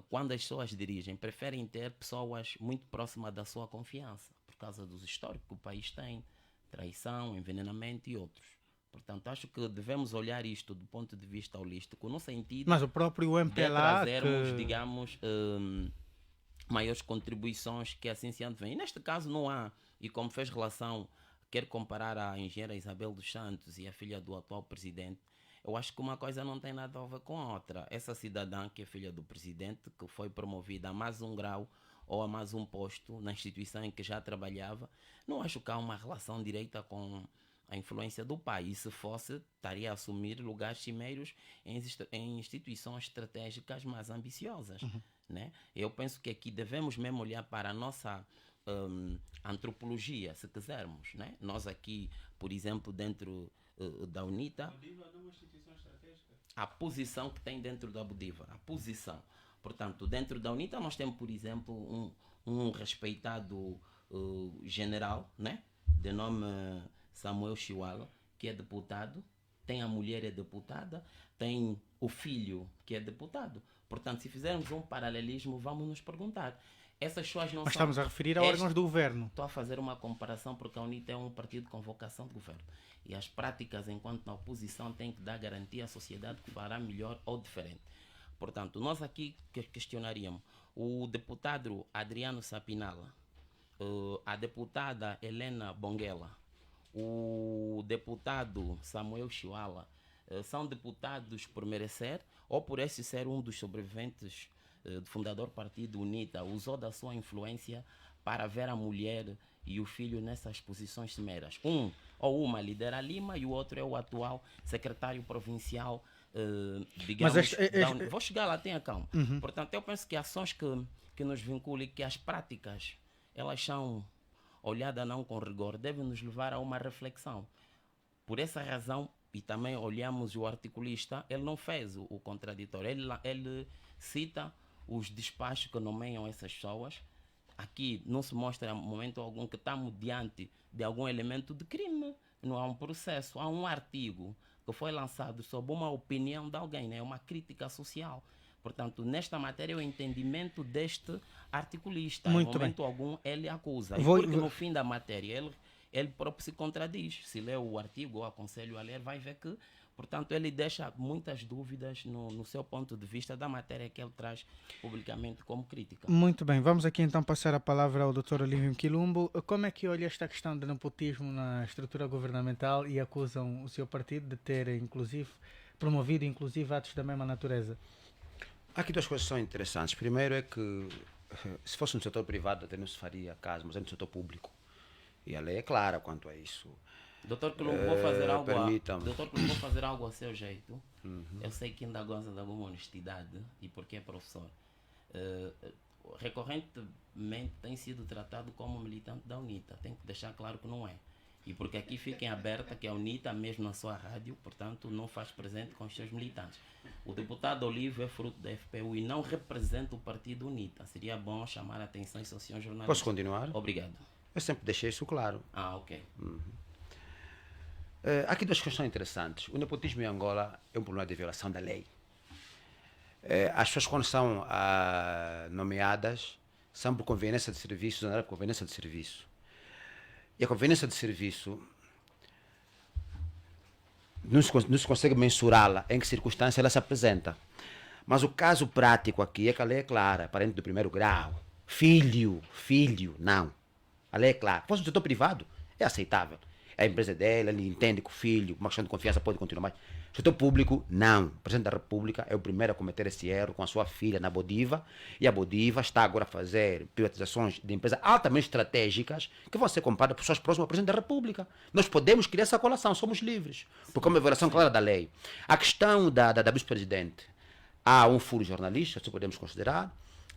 S7: quando as pessoas dirigem, preferem ter pessoas muito próximas da sua confiança, por causa dos históricos que o país tem, traição, envenenamento e outros. Portanto, acho que devemos olhar isto do ponto de vista holístico, no sentido
S4: Mas o próprio
S7: de
S4: MPLA
S7: trazermos, digamos, maiores contribuições que assim se advém. E neste caso não há, e como fez relação, quer comparar a engenheira Isabel dos Santos e a filha do atual presidente, eu acho que uma coisa não tem nada a ver com a outra. Essa cidadã que é filha do presidente, que foi promovida a mais um grau ou a mais um posto na instituição em que já trabalhava, não acho que há uma relação direta com a influência do pai. E se fosse, estaria a assumir lugares cimeiros em instituições estratégicas mais ambiciosas. Né? Eu penso que aqui devemos mesmo olhar para a nossa antropologia, se quisermos. Né? Nós aqui, por exemplo, dentro da UNITA, a posição que tem dentro da Bodiva, a posição. Portanto, dentro da UNITA nós temos, por exemplo, um respeitado general, né? De nome Samuel Chiwala, que é deputado, tem a mulher é deputada, tem o filho que é deputado. Portanto, se fizermos um paralelismo, vamos nos perguntar. Essas pessoas não
S4: Mas
S7: são...
S4: estamos a referir a órgãos do governo.
S7: Estou a fazer uma comparação porque a UNITA é um partido com vocação de governo. E as práticas, enquanto na oposição, têm que dar garantia à sociedade que fará melhor ou diferente. Portanto, nós aqui questionaríamos o deputado Adriano Sapinala, a deputada Helena Bonguela, o deputado Samuel Chiwala, são deputados por merecer ou por esse ser um dos sobreviventes do fundador partido UNITA, usou da sua influência para ver a mulher e o filho nessas posições cimeras. Ou uma lidera Lima e o outro é o atual secretário provincial, digamos... Mas vou chegar lá, tenha calma. Portanto, eu penso que ações que nos vinculam e que as práticas, elas são olhadas não com rigor, devem nos levar a uma reflexão. Por essa razão, e também olhamos o articulista, ele não fez o contraditório, ele cita os despachos que nomeiam essas pessoas. Aqui não se mostra, em momento algum, que estamos diante de algum elemento de crime. Não há um processo, há um artigo que foi lançado sob uma opinião de alguém, né? Uma crítica social. Portanto, nesta matéria, o entendimento deste articulista,
S4: Muito
S7: em momento
S4: bem.
S7: algum, ele acusa. E porque no fim da matéria, ele próprio se contradiz. Se lê o artigo ou aconselho a ler, vai ver que, portanto, ele deixa muitas dúvidas no seu ponto de vista da matéria que ele traz publicamente como crítica.
S4: Muito bem, vamos aqui então passar a palavra ao Dr. Olívio Quilumbo. Como é que olha esta questão de nepotismo na estrutura governamental e acusam o seu partido de ter, inclusive, promovido atos da mesma natureza?
S6: Aqui duas coisas são interessantes. Primeiro é que, se fosse no setor privado, até não se faria caso, mas é no setor público. E a lei é clara quanto a isso.
S7: Doutor Quilumbo, vou fazer algo
S6: permitam-me.
S7: vou fazer algo a seu jeito. Eu sei que ainda goza de alguma honestidade e porque é professor. Recorrentemente tem sido tratado como militante da UNITA. Tem que deixar claro que não é. E porque aqui fiquem aberta que a UNITA, mesmo na sua rádio, portanto, não faz presente com os seus militantes. O deputado Olívio é fruto da FPU e não representa o partido UNITA. Seria bom chamar a atenção e associação jornalista.
S6: Posso continuar?
S7: Obrigado.
S6: Eu sempre deixei isso claro.
S7: Ok.
S6: Aqui duas questões interessantes. O nepotismo em Angola é um problema de violação da lei. As pessoas, quando são nomeadas, são por conveniência de serviço, não é por conveniência de serviço. E a conveniência de serviço não se consegue mensurá-la, em que circunstância ela se apresenta. Mas o caso prático aqui é que a lei é clara, parente do primeiro grau. Filho, não. A lei é clara. Se fosse no setor privado, é aceitável. É a empresa dela, ele entende que o filho, uma questão de confiança, pode continuar mais. No setor público, não. O presidente da República é o primeiro a cometer esse erro com a sua filha na Bodiva, e a Bodiva está agora a fazer privatizações de empresas altamente estratégicas que vão ser compradas por pessoas próximas ao presidente da República. Nós podemos criar essa colação, somos livres, porque é uma violação clara da lei. A questão da vice-presidente, há um furo jornalista, se podemos considerar,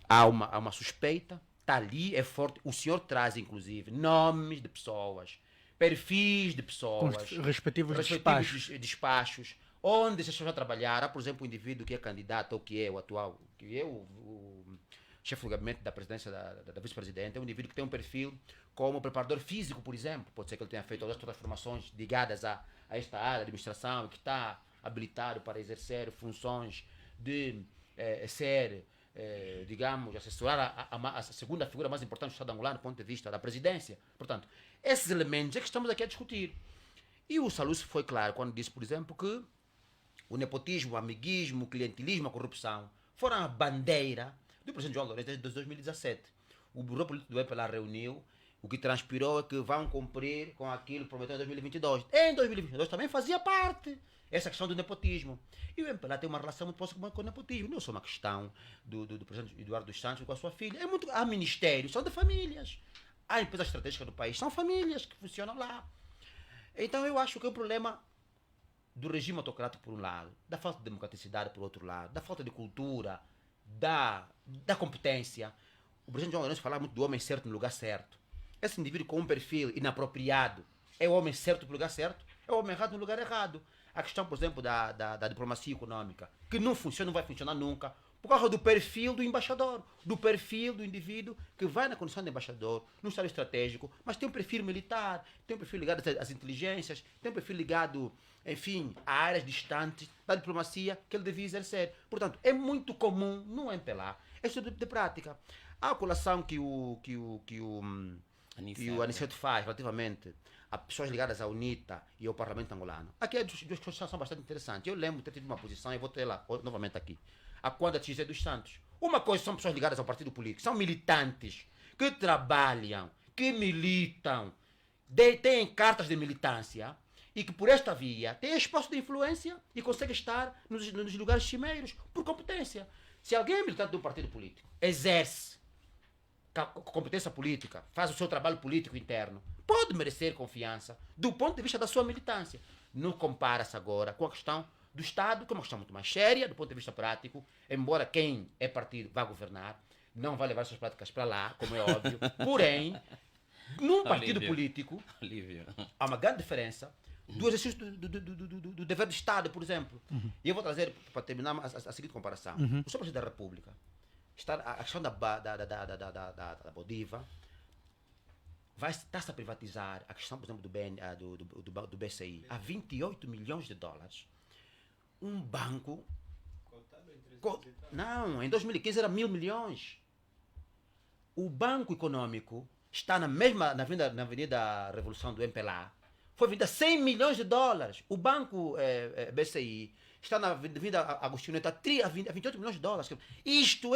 S6: há uma suspeita, está ali, é forte. O senhor traz, inclusive, nomes de pessoas, perfis de pessoas,
S4: Com os respectivos
S6: despachos, onde essas pessoas já trabalharam. Há, por exemplo, um indivíduo que é candidato ou que é o atual, que é o chefe do gabinete da presidência da vice-presidente, é um indivíduo que tem um perfil como preparador físico, por exemplo. Pode ser que ele tenha feito todas as formações ligadas a esta área de administração, que está habilitado para exercer funções de ser, digamos, assessorar a segunda figura mais importante do Estado angolano do ponto de vista da presidência. Portanto, esses elementos é que estamos aqui a discutir. E o Salus foi claro quando disse, por exemplo, que o nepotismo, o amiguismo, o clientelismo, a corrupção foram a bandeira do presidente João Lourenço desde 2017. O Bureau Político do MPLA reuniu, o que transpirou é que vão cumprir com aquilo que prometeu em 2022. Em 2022 também fazia parte essa questão do nepotismo. E o MPLA tem uma relação muito próxima com o nepotismo. Não é só uma questão do presidente Eduardo dos Santos com a sua filha. Há ministérios, são de famílias. Há empresas estratégicas do país, são famílias que funcionam lá. Então eu acho que é um problema do regime autocrático por um lado, da falta de democraticidade por outro lado, da falta de cultura, da competência. O presidente João Lourenço falava muito do homem certo no lugar certo. Esse indivíduo com um perfil inapropriado é o homem certo no lugar certo, é o homem errado no lugar errado. A questão, por exemplo, da diplomacia econômica, que não funciona, não vai funcionar nunca, por causa do perfil do embaixador, do perfil do indivíduo que vai na condição de embaixador, no estado estratégico, mas tem um perfil militar, tem um perfil ligado às inteligências, tem um perfil ligado, enfim, a áreas distantes da diplomacia que ele devia exercer. Portanto, é muito comum no MPLA este tipo de prática. A colação que o Aniceto faz relativamente a pessoas ligadas à UNITA e ao Parlamento angolano. Aqui as duas questões são bastante interessantes. Eu lembro de ter tido uma posição, e vou ter lá novamente aqui, a quando a José dos Santos. Uma coisa são pessoas ligadas ao partido político, são militantes que trabalham, que militam, têm cartas de militância e que por esta via têm espaço de influência e conseguem estar nos lugares cimeiros por competência. Se alguém é militante de um partido político, exerce competência política, faz o seu trabalho político interno, pode merecer confiança do ponto de vista da sua militância. Não compara-se agora com a questão do Estado, que é uma questão muito mais séria do ponto de vista prático, embora quem é partido vá governar, não vai levar suas práticas para lá, como é óbvio. Porém, num partido político, há uma grande diferença do exercício do dever de Estado, por exemplo. E eu vou trazer, para terminar, a seguinte comparação. O Sr. Presidente da República, a questão da Bodiva, está-se a privatizar a questão, por exemplo, do BCI, a 28 milhões de dólares. Um banco... Não, em 2015 era 1.000 milhões. O Banco Econômico está na Avenida Revolução do MPLA. Foi vendido a 100 milhões de dólares. O Banco BCI está na Avenida Agostinho Neto a 28 milhões de dólares. Isto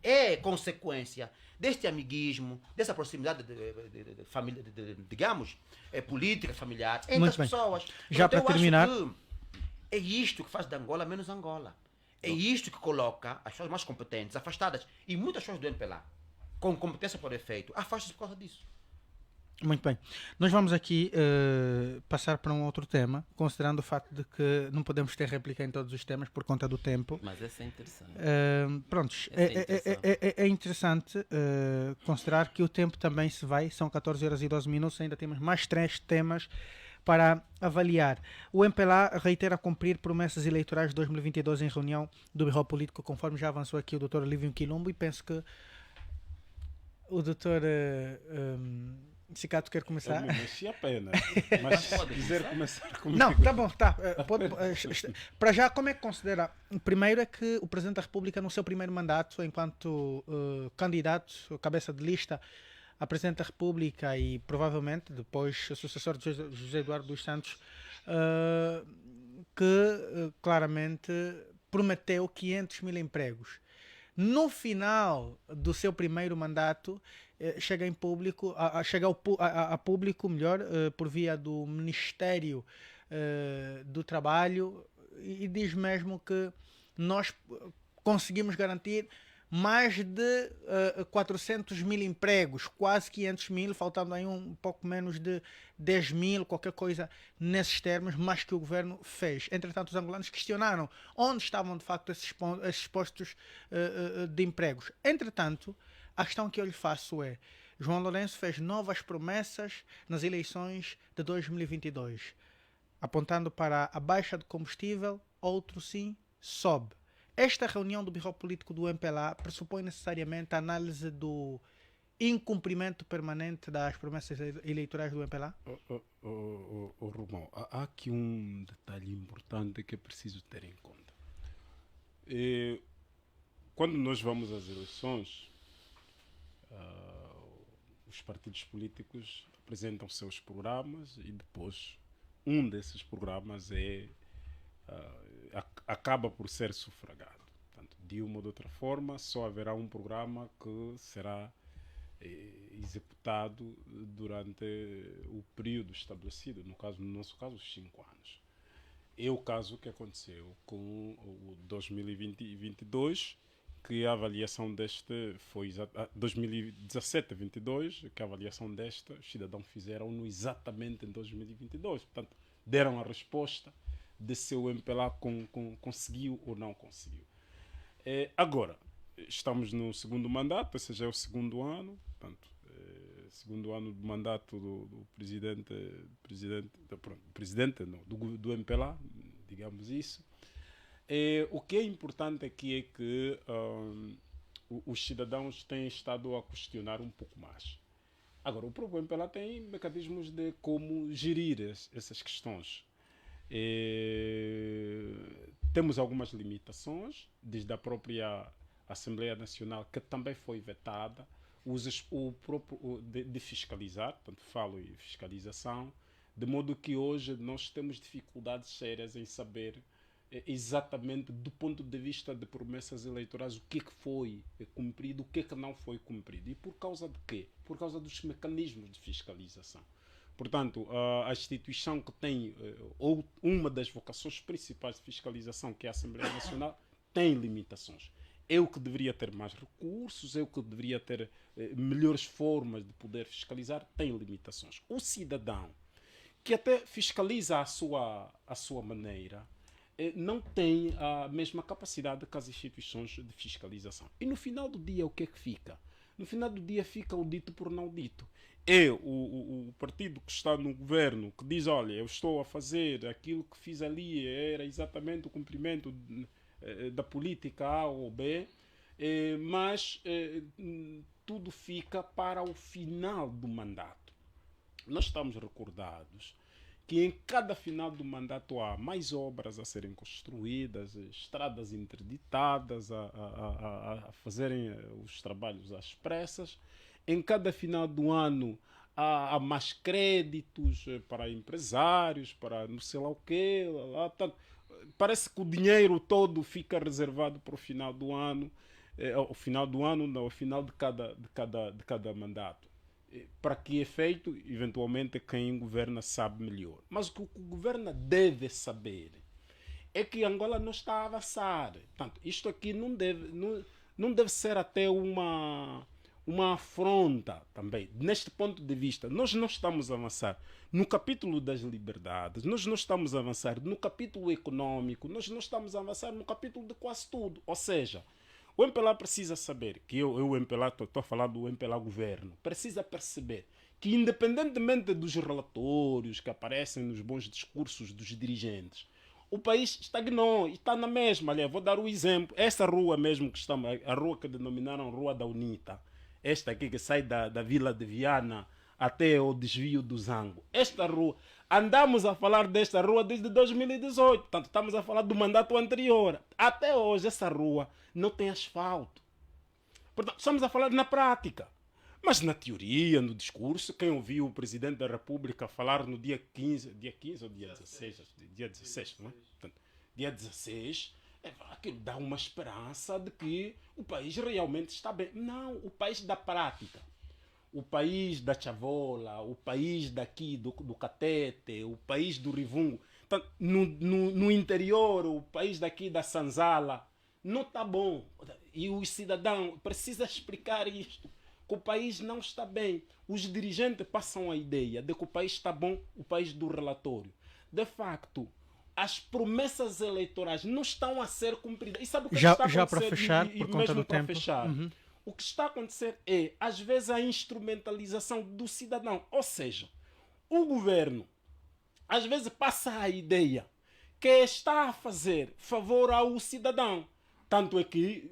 S6: é consequência deste amiguismo, dessa proximidade de família, digamos, política, familiar, entre as pessoas.
S4: Já para terminar...
S6: É isto que faz de Angola menos Angola. É isto que coloca as pessoas mais competentes, afastadas, e muitas pessoas do MPLA, com competência por efeito, afastam-se por causa disso.
S4: Muito bem. Nós vamos aqui passar para um outro tema, considerando o facto de que não podemos ter réplica em todos os temas por conta do tempo.
S7: Mas esse é interessante.
S4: É interessante considerar que o tempo também se vai, são 14 horas e 12 minutos, ainda temos mais 3 temas para avaliar. O MPLA reitera cumprir promessas eleitorais de 2022 em reunião do Bureau Político, conforme já avançou aqui o Dr. Lívio Quilombo, e penso que o Dr. Cicato quer começar.
S8: Eu me mexi apenas, mas se quiser começar comigo...
S4: Não, tá bom, tá. Para já, como é que considera? Primeiro é que o Presidente da República, no seu primeiro mandato, enquanto candidato, cabeça de lista a Presidente da República e provavelmente depois o sucessor de José Eduardo dos Santos, que claramente prometeu 500 mil empregos. No final do seu primeiro mandato, chega em público, chega a público, melhor, por via do Ministério do Trabalho, e diz mesmo que nós conseguimos garantir mais de 400 mil empregos, quase 500 mil, faltando aí um pouco menos de 10 mil, qualquer coisa nesses termos, mas que o governo fez. Entretanto, os angolanos questionaram onde estavam de facto esses postos de empregos. Entretanto, a questão que eu lhe faço é: João Lourenço fez novas promessas nas eleições de 2022, apontando para a baixa de combustível, outro sim sobe. Esta reunião do Birro Político do MPLA pressupõe necessariamente a análise do incumprimento permanente das promessas eleitorais do MPLA?
S8: Romão, há aqui um detalhe importante que é preciso ter em conta. Quando nós vamos às eleições, os partidos políticos apresentam seus programas e depois um desses programas acaba por ser sufragado. Portanto, de uma ou de outra forma, só haverá um programa que será executado durante o período estabelecido, no nosso caso, os 5 anos. É o caso que aconteceu com o 2022, que a avaliação deste foi 2017-22, que a avaliação desta os cidadãos fizeram exatamente em 2022. Portanto, deram a resposta de se o MPLA conseguiu ou não conseguiu. Agora, estamos no segundo mandato, esse já é o segundo ano, portanto, segundo ano do mandato do presidente do MPLA, digamos isso. O que é importante aqui é que os cidadãos têm estado a questionar um pouco mais. Agora, o próprio MPLA tem mecanismos de como gerir essas questões. Temos algumas limitações, desde a própria Assembleia Nacional, que também foi vetada, de fiscalizar, portanto falo em fiscalização, de modo que hoje nós temos dificuldades sérias em saber exatamente do ponto de vista de promessas eleitorais o que é que foi cumprido, o que é que não foi cumprido. E por causa de quê? Por causa dos mecanismos de fiscalização. Portanto, a instituição que tem, ou uma das vocações principais de fiscalização, que é a Assembleia Nacional, tem limitações. Eu que deveria ter mais recursos, eu que deveria ter melhores formas de poder fiscalizar, tem limitações. O cidadão, que até fiscaliza à sua maneira, não tem a mesma capacidade que as instituições de fiscalização. E no final do dia, o que é que fica? No final do dia fica o dito por não dito. O partido que está no governo, que diz, olha, eu estou a fazer aquilo que fiz ali, era exatamente o cumprimento da política A ou B, mas tudo fica para o final do mandato. Nós estamos recordados que em cada final do mandato há mais obras a serem construídas, estradas interditadas, a fazerem os trabalhos às pressas. Em cada final do ano há mais créditos para empresários, para não sei lá o quê. Parece que o dinheiro todo fica reservado para o final do ano, ao final do ano, não, ao final de cada mandato. Para que efeito, eventualmente, quem governa sabe melhor. Mas o que o governo deve saber é que Angola não está a avançar. Portanto, isto aqui não deve ser até uma afronta também. Neste ponto de vista, nós não estamos a avançar no capítulo das liberdades, nós não estamos a avançar no capítulo econômico, nós não estamos a avançar no capítulo de quase tudo. Ou seja, o MPLA precisa saber, que o MPLA, estou a falar do MPLA governo, precisa perceber que independentemente dos relatórios que aparecem nos bons discursos dos dirigentes, o país estagnou e está na mesma. Aliás, vou dar um exemplo. Essa rua mesmo que estamos, a rua que denominaram Rua da UNITA, esta aqui que sai da Vila de Viana até o desvio do Zango. Esta rua, andamos a falar desta rua desde 2018, portanto estamos a falar do mandato anterior. Até hoje essa rua não tem asfalto. Portanto, estamos a falar na prática. Mas na teoria, no discurso, quem ouviu o Presidente da República falar no dia 15 ou dia 16? Dia 16, não é? Portanto, dia 16, aquilo dá uma esperança de que o país realmente está bem. Não, o país da prática. O país da Chavola, o país daqui do Catete, o país do Rivungo, portanto, no interior, o país daqui da Sanzala, não está bom. E o cidadão precisa explicar isto, que o país não está bem. Os dirigentes passam a ideia de que o país está bom, o país do relatório. De facto, as promessas eleitorais não estão a ser cumpridas. E sabe o que está a acontecer?
S4: Já para fechar, por conta do tempo.
S8: O que está a acontecer é, às vezes, a instrumentalização do cidadão. Ou seja, o governo, às vezes, passa a ideia que está a fazer favor ao cidadão. Tanto é que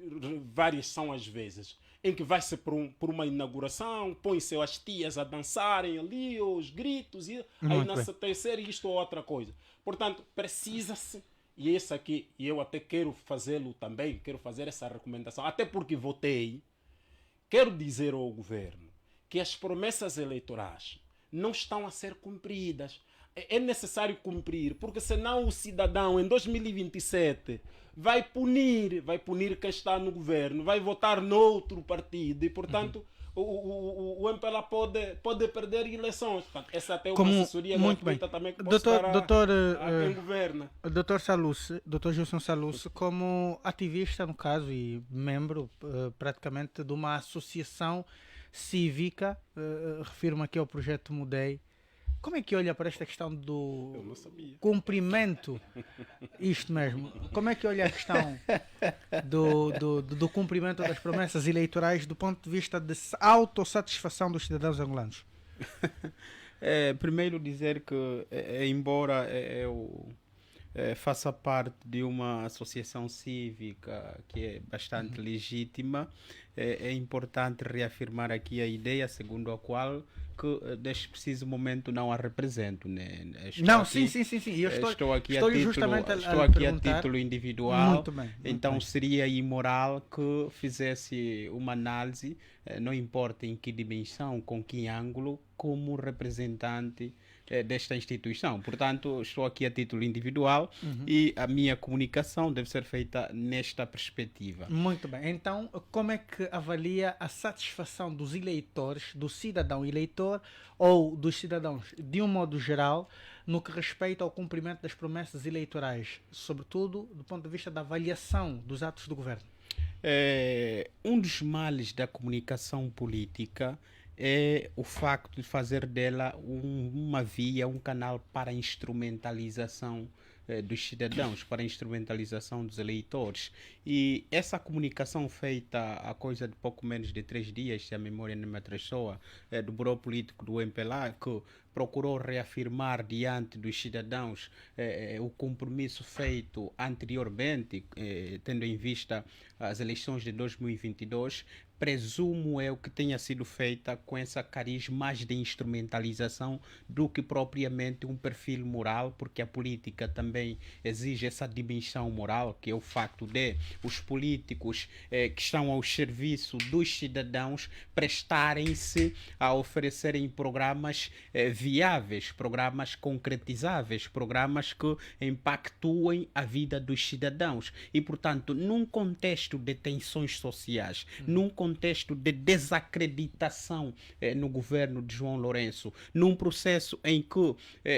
S8: várias são as vezes em que vai-se por uma inauguração, põe-se as tias a dançarem ali, os gritos, e aí na terceira isto ou outra coisa. Portanto, precisa-se, e esse aqui, e eu até quero fazê-lo também, quero fazer essa recomendação, até porque votei, quero dizer ao governo que as promessas eleitorais não estão a ser cumpridas. É necessário cumprir, porque senão o cidadão em 2027 vai punir quem está no governo, vai votar noutro partido e, portanto, o MPLA pode perder eleições. Portanto, essa até é uma assessoria gratuita também que pode dar a quem governa.
S4: Dr. Gilson Saluce, como ativista, no caso, e membro praticamente de uma associação cívica, refiro-me aqui ao projeto Mudei, como é que olha para esta questão do cumprimento, isto mesmo, como é que olha a questão do cumprimento das promessas eleitorais do ponto de vista de autossatisfação dos cidadãos angolanos?
S5: Primeiro dizer que, embora eu faça parte de uma associação cívica que é bastante legítima, é importante reafirmar aqui a ideia segundo a qual que neste preciso momento não a represento, né? Estou aqui a título individual.
S4: Muito bem.
S5: Então seria imoral que fizesse uma análise, não importa em que dimensão, com que ângulo, como representante desta instituição. Portanto, estou aqui a título individual e a minha comunicação deve ser feita nesta perspectiva.
S4: Muito bem. Então, como é que avalia a satisfação dos eleitores, do cidadão eleitor ou dos cidadãos de um modo geral, no que respeita ao cumprimento das promessas eleitorais, sobretudo do ponto de vista da avaliação dos atos do governo?
S5: Um dos males da comunicação política é o facto de fazer dela uma via, um canal para instrumentalização dos cidadãos, para instrumentalização dos eleitores. E essa comunicação feita há coisa de pouco menos de 3 dias, se a memória não me atrasou, do Bureau Político do MPLA, que procurou reafirmar diante dos cidadãos o compromisso feito anteriormente, tendo em vista as eleições de 2022, presumo eu que tenha sido feita com essa cariz mais de instrumentalização do que propriamente um perfil moral, porque a política também exige essa dimensão moral, que é o facto de os políticos que estão ao serviço dos cidadãos prestarem-se a oferecerem programas viáveis, programas concretizáveis, programas que impactuem a vida dos cidadãos. E, portanto, num contexto de tensões sociais, num contexto de desacreditação no governo de João Lourenço, num processo em que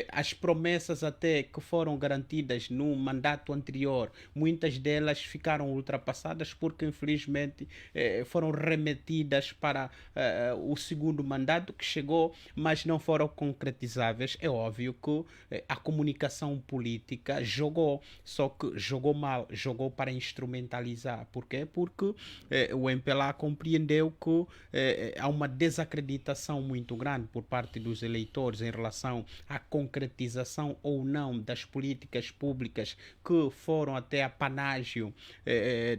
S5: as promessas até que foram garantidas no mandato anterior, muitas delas ficaram ultrapassadas porque infelizmente foram remetidas para o segundo mandato que chegou, mas não foram concretizáveis. É óbvio que a comunicação política jogou, só que jogou mal, jogou para instrumentalizar. Por quê? Porque o MPLA compreendeu que há uma desacreditação muito grande por parte dos eleitores em relação à concretização ou não das políticas públicas que foram até apanágio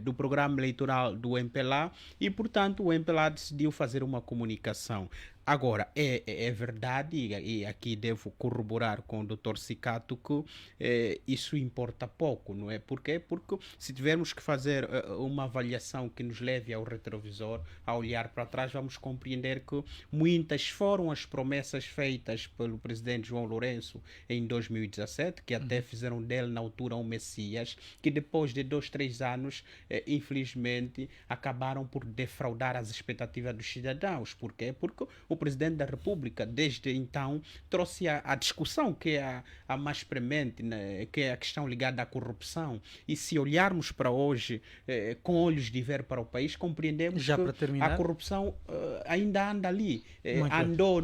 S5: do programa eleitoral do MPLA e, portanto, o MPLA decidiu fazer uma comunicação. Agora, é verdade, e aqui devo corroborar com o Dr. Cicato, que isso importa pouco, não é? Por quê? Porque se tivermos que fazer uma avaliação que nos leve ao retrovisor, a olhar para trás, vamos compreender que muitas foram as promessas feitas pelo presidente João Lourenço em 2017, que até fizeram dele na altura um Messias, que depois de 2, 3 anos, infelizmente, acabaram por defraudar as expectativas dos cidadãos. Por quê? Porque o presidente da República, desde então, trouxe a discussão que é a mais premente, né, que é a questão ligada à corrupção. E se olharmos para hoje, com olhos de ver para o país, compreendemos
S4: já
S5: que a corrupção ainda anda ali. Andou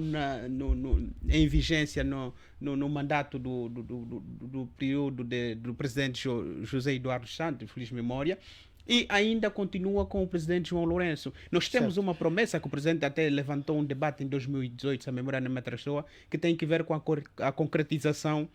S5: em vigência no mandato do período do presidente José Eduardo Santos, de feliz memória, e ainda continua com o presidente João Lourenço. Nós temos uma promessa que o presidente até levantou um debate em 2018, se a memória não me atrasou, que tem que ver com a concretização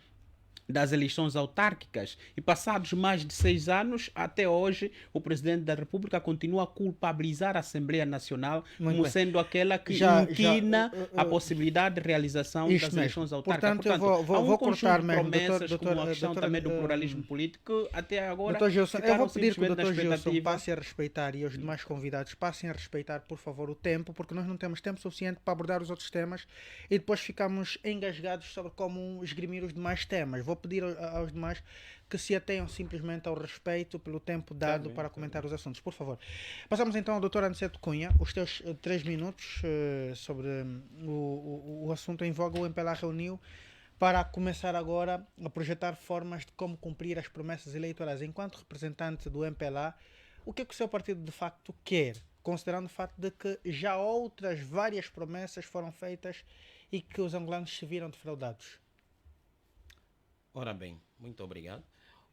S5: das eleições autárquicas e passados mais de 6 anos, até hoje, o Presidente da República continua a culpabilizar a Assembleia Nacional
S4: Muito
S5: como
S4: bem.
S5: sendo aquela que
S4: Já-
S5: inquina
S4: já,
S5: a possibilidade de realização
S4: Isto
S5: das
S4: mesmo.
S5: eleições autárquicas.
S4: Portanto, eu vou
S5: há um
S4: cortar
S5: conjunto de
S4: mesmo,
S5: promessas,
S4: doutor-
S5: como a
S4: doutor-
S5: questão
S4: doutor,
S5: também do pluralismo político, que até agora
S4: Doutor Gilson, eu
S5: ficaram
S4: vou pedir que o
S5: simplesmente na
S4: Dr. Gilson
S5: expectativa.
S4: passe a respeitar e os demais convidados passem a respeitar, por favor, o tempo, porque nós não temos tempo suficiente para abordar os outros temas e depois ficamos engasgados sobre como esgrimir os demais temas. Vou pedir aos demais que se atenham simplesmente ao respeito pelo tempo dado para comentar os assuntos, por favor. Passamos então ao Dr. Aniceto Cunha, os teus 3 minutos sobre o assunto em voga. O MPLA reuniu para começar agora a projetar formas de como cumprir as promessas eleitorais. Enquanto representante do MPLA, o que é que o seu partido de facto quer, considerando o facto de que já outras várias promessas foram feitas e que os angolanos se viram defraudados?
S7: Ora bem, muito obrigado.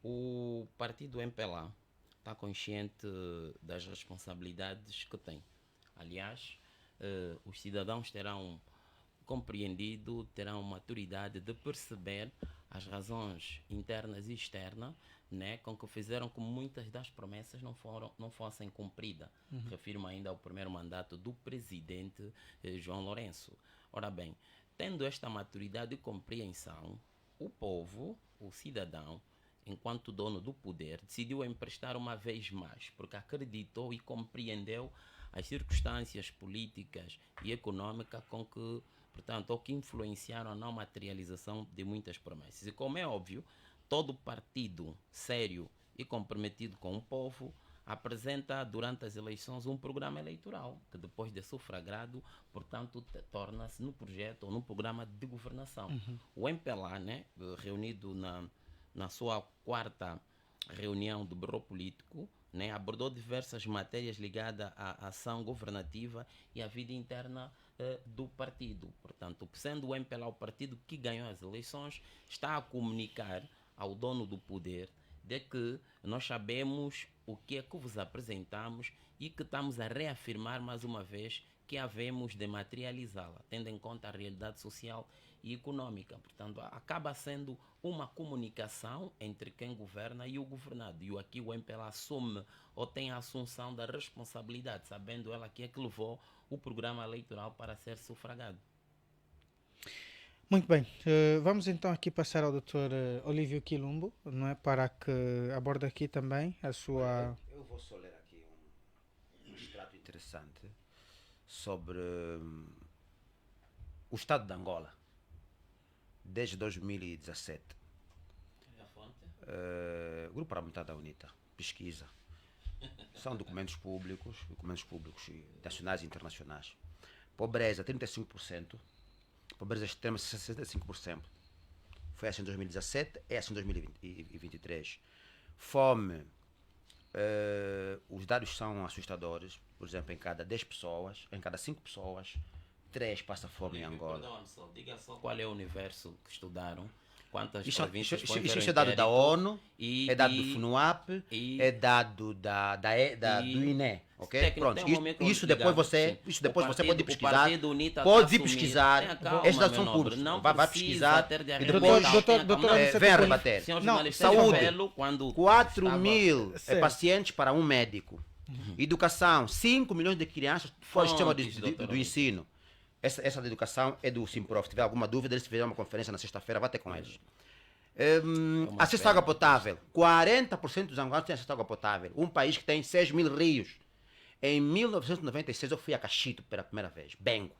S7: O partido MPLA está consciente das responsabilidades que tem. Aliás, os cidadãos terão compreendido, terão maturidade de perceber as razões internas e externas, né, com que fizeram que muitas das promessas não fossem cumpridas. Refiro-me ainda ao primeiro mandato do presidente João Lourenço. Ora bem, tendo esta maturidade e compreensão, o povo, o cidadão, enquanto dono do poder, decidiu emprestar uma vez mais, porque acreditou e compreendeu as circunstâncias políticas e econômicas com que, portanto, ou que influenciaram a não materialização de muitas promessas. E como é óbvio, todo partido sério e comprometido com o povo apresenta durante as eleições um programa eleitoral, que depois de sufragado, portanto, torna-se no projeto ou no programa de governação. O MPLA, né, reunido na sua 4ª reunião do Bureau Político, né, abordou diversas matérias ligadas à ação governativa e à vida interna do partido. Portanto, sendo o MPLA o partido que ganhou as eleições, está a comunicar ao dono do poder de que nós sabemos o que é que vos apresentamos e que estamos a reafirmar mais uma vez que havemos de materializá-la, tendo em conta a realidade social e econômica. Portanto, acaba sendo uma comunicação entre quem governa e o governado. E aqui o MPLA assume ou tem a assunção da responsabilidade, sabendo ela que é que levou o programa eleitoral para ser sufragado.
S4: Muito bem, vamos então aqui passar ao Dr. Olívio Quilumbo, não é, para que aborde aqui também a sua...
S6: Eu vou só ler aqui um extrato interessante sobre o Estado de Angola, desde 2017. O Grupo Parlamentar da UNITA, pesquisa. São documentos públicos nacionais e internacionais. Pobreza, 35%. Pobreza extrema, 65%. Foi assim em 2017, é assim em 2023. Fome, os dados são assustadores. Por exemplo, em cada 10 pessoas, em cada 5 pessoas, 3 passam fome em Angola.
S7: Perdão, só, diga só qual é o universo que estudaram. Quantas
S6: Isso
S7: províncias foram
S6: é dado da ONU, é dado do
S7: e-
S6: FUNUAP, é dado do INE, ok?
S7: Técnico,
S6: Pronto,
S7: tem um momento
S6: isso depois
S7: ligado,
S6: você,
S7: sim.
S6: isso depois
S7: O
S6: você
S7: partido-
S6: pode
S7: o
S6: pesquisar,
S7: partido UNITA
S6: pode
S7: tá
S6: ir pesquisar,
S7: assumindo. Tenha
S6: estes dados
S7: calma,
S6: são
S7: meu
S6: públicos,
S7: nobre, não
S6: vai
S7: precisa
S6: pesquisar
S7: ter de
S6: e
S7: arrebentar.
S6: depois
S4: Doutor,
S6: vem a rebater.
S7: Senhor
S4: Não,
S7: jornalista
S6: saúde.
S7: Rebelo, quando
S6: 4
S7: estava-
S6: mil
S4: Certo.
S6: pacientes para um médico. Educação, 5 milhões de crianças fora do sistema
S7: Fontes, doutor
S6: do ensino. Essa da educação é do Simprof. Se tiver alguma dúvida, eles fizeram uma conferência na sexta-feira, vai ter com eles. Acesso à água potável. 40% dos angolanos têm acesso à água potável. Um país que tem 6 mil rios. Em 1996 eu fui a Cachito pela primeira vez, Bengo.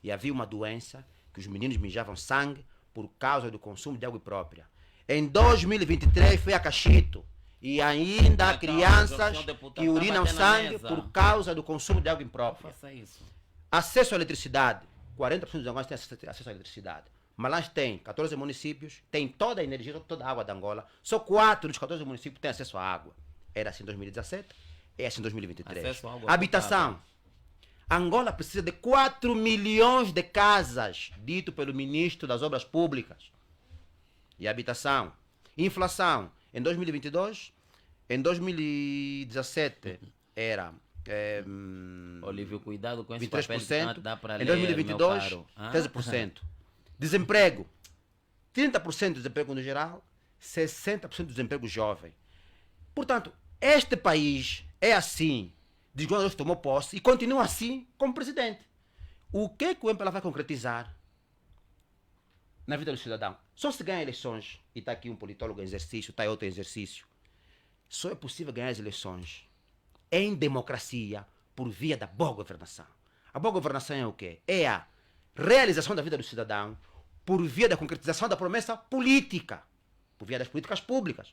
S6: E havia uma doença que os meninos mijavam sangue por causa do consumo de água própria. Em 2023 fui a Cachito. E ainda há
S7: Então,
S6: crianças
S7: senhor deputado,
S6: que urinam
S7: tá batendo na
S6: sangue
S7: mesa.
S6: por causa do consumo de água imprópria.
S7: Faça isso.
S6: Acesso à eletricidade. 40% dos angolanos têm acesso à eletricidade. Malange tem 14 municípios, tem toda a energia, toda a água de Angola. Só 4 dos 14 municípios têm acesso à água. Era assim em 2017, é assim em 2023.
S7: Acesso à água
S6: Habitação. Angola precisa de 4 milhões de casas, dito pelo ministro das Obras Públicas. E habitação. Inflação. Em 2022, em 2017 era...
S7: Olívio, cuidado com esse papel que
S6: 23%,
S7: dá para
S6: em
S7: ler,
S6: 2022,
S7: meu caro.
S6: 13%. Desemprego, 30% de desemprego no geral 60% do desemprego jovem. Portanto, este país é assim, desde quando ele tomou posse, e continua assim como presidente. O que é que o MPLA vai concretizar na vida do cidadão? Só se ganha eleições, e está aqui um politólogo em exercício, está aí outro em exercício. Só é possível ganhar as eleições em democracia por via da boa governação. A boa governação é o quê? É a realização da vida do cidadão por via da concretização da promessa política, por via das políticas públicas.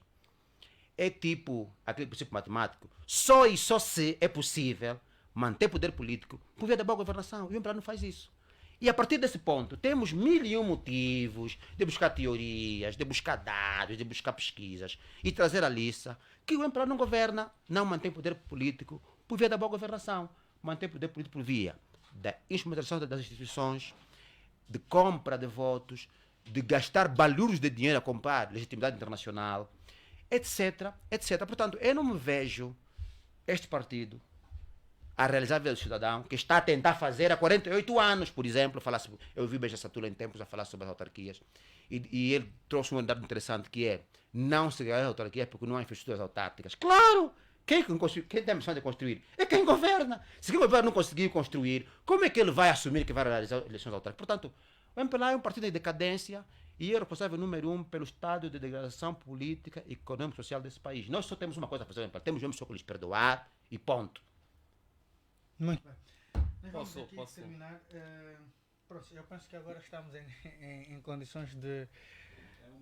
S6: É tipo aquele princípio matemático. Só e só se é possível manter poder político por via da boa governação. E o MPLA não faz isso. E a partir desse ponto, temos 1001 motivos de buscar teorias, de buscar dados, de buscar pesquisas e trazer a lista que o MPLA não governa, não mantém poder político por via da boa governação. Mantém poder político por via da instrumentalização das instituições, de compra de votos, de gastar balúrdios de dinheiro a comprar legitimidade internacional, etc, etc. Portanto, eu não me vejo este partido a realizar a vida do cidadão, que está a tentar fazer há 48 anos, por exemplo, eu vi Beja Satula em tempos a falar sobre as autarquias, e ele trouxe um dado interessante que é, não se ganha autarquias porque não há infraestruturas autárquicas. Claro! Quem tem a missão de construir? É quem governa. Se quem governa não conseguir construir, como é que ele vai assumir que vai realizar eleições autárquicas? Portanto, o MPLA é um partido em decadência e é o responsável número 1 pelo estado de degradação política, econômica e social desse país. Nós só temos uma coisa a fazer, MPLA. Temos mesmo só que lhes perdoar e ponto.
S4: Muito bem. Nós vamos
S7: Posso-
S4: aqui
S7: posso?
S4: terminar. Pronto, eu penso que agora estamos em condições de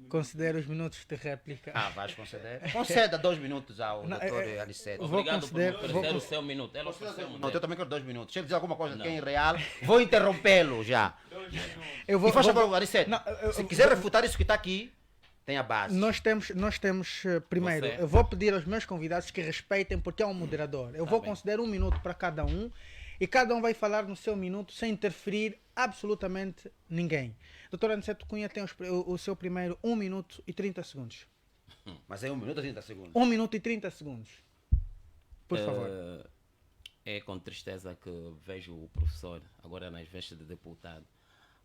S4: considerar os minutos de réplica.
S6: Vais conceder? Conceda 2 minutos ao
S4: Não,
S6: doutor Aniceto.
S4: vou
S7: Obrigado por
S4: considerar-
S7: me
S4: vou
S7: oferecer o
S4: con-
S7: seu minuto. Ela ofereceu um
S6: Não, eu também quero 2 minutos. Se ele dizer alguma coisa
S7: Não.
S6: que é irreal, vou interrompê-lo já.
S4: Eu
S6: E faz favor, Aniceto,
S4: Não,
S6: se quiser refutar isso que está aqui, tem a base.
S4: Nós temos primeiro,
S7: Você.
S4: eu vou pedir aos meus convidados que respeitem, porque é um moderador. Eu vou
S7: bem.
S4: considerar 1 minuto para cada um e cada um vai falar no seu minuto sem interferir absolutamente ninguém. Doutor Aniceto Cunha tem o seu primeiro 1 minuto e 30 segundos.
S6: Mas é 1 minuto e 30 segundos.
S4: 1 minuto e 30 segundos. Por favor.
S7: É com tristeza que vejo o professor, agora nas vestes de deputado,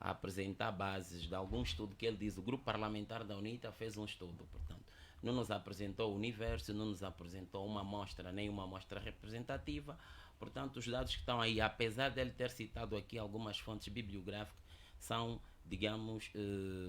S7: a apresentar bases de algum estudo que ele diz. O grupo parlamentar da UNITA fez um estudo, portanto, não nos apresentou o universo, não nos apresentou uma amostra, nem uma amostra representativa. Portanto, os dados que estão aí, apesar dele ter citado aqui algumas fontes bibliográficas, são, digamos,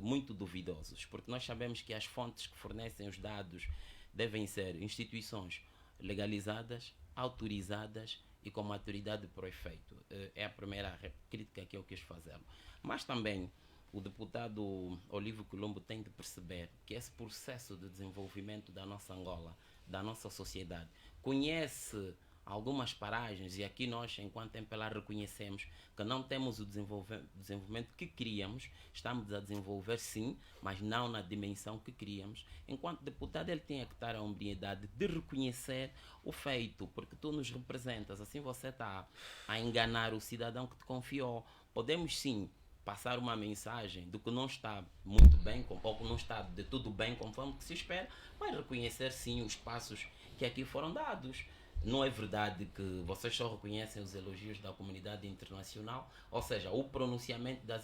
S7: muito duvidosos, porque nós sabemos que as fontes que fornecem os dados devem ser instituições legalizadas, autorizadas e com maturidade para o efeito. É a primeira crítica que eu quis fazer. Mas também o deputado Olívio Colombo tem de perceber que esse processo de desenvolvimento da nossa Angola, da nossa sociedade, conhece algumas paragens, e aqui nós, enquanto MPLA, reconhecemos que não temos o desenvolvimento que queríamos. Estamos a desenvolver sim, mas não na dimensão que queríamos. Enquanto deputado, ele tem que estar a humildade de reconhecer o feito, porque tu nos representas, assim você está a enganar o cidadão que te confiou. Podemos sim passar uma mensagem do que não está muito bem, ou que não está de tudo bem conforme que se espera, mas reconhecer sim os passos que aqui foram dados. Não é verdade que vocês só reconhecem os elogios da comunidade internacional, ou seja, o pronunciamento da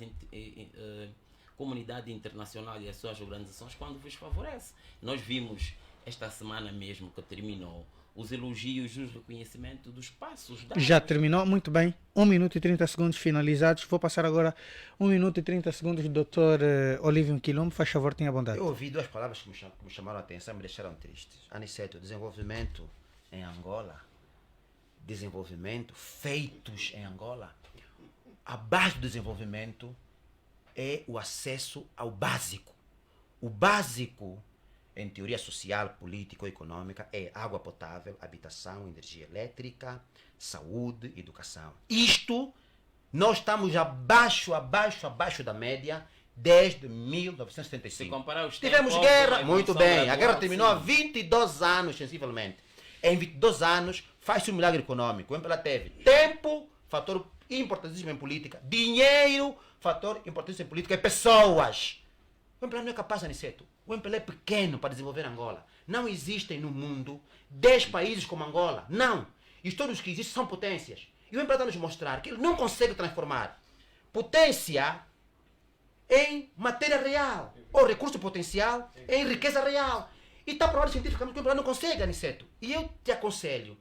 S7: comunidade internacional e as suas organizações quando vos favorece. Nós vimos esta semana mesmo que terminou os elogios e os reconhecimentos dos passos dados.
S4: Já terminou? Muito bem. 1 minuto e 30 segundos finalizados. Vou passar agora 1 minuto e 30 segundos do Dr. Olívio Quilombo. Faz favor, tenha bondade.
S6: Eu ouvi 2 palavras que me chamaram a atenção e me deixaram tristes. Aniceto, desenvolvimento em Angola, desenvolvimento, feitos em Angola. A base do desenvolvimento é o acesso ao básico. O básico, em teoria social, política ou econômica, é água potável, habitação, energia elétrica, saúde, educação. Isto, nós estamos abaixo da média desde 1975.
S7: Se comparar os
S6: Tivemos
S7: tempos,
S6: guerra,
S7: a
S6: muito
S7: evolução
S6: bem, a
S7: gradual,
S6: guerra terminou há
S7: sim.
S6: 22 anos, sensivelmente. Em 22 anos, faz-se um milagre econômico. O MPLA teve tempo, fator importantíssimo em política, dinheiro, fator importantíssimo em política, e pessoas. O MPLA não é capaz, Aniceto. O MPLA é pequeno para desenvolver Angola. Não existem no mundo 10 países como Angola. Não. E todos os que existem são potências. E o MPLA está nos mostrar que ele não consegue transformar potência em matéria real, ou recurso potencial em riqueza real. E está provado cientificamente que o Brasil não consegue, Aniceto. E eu te aconselho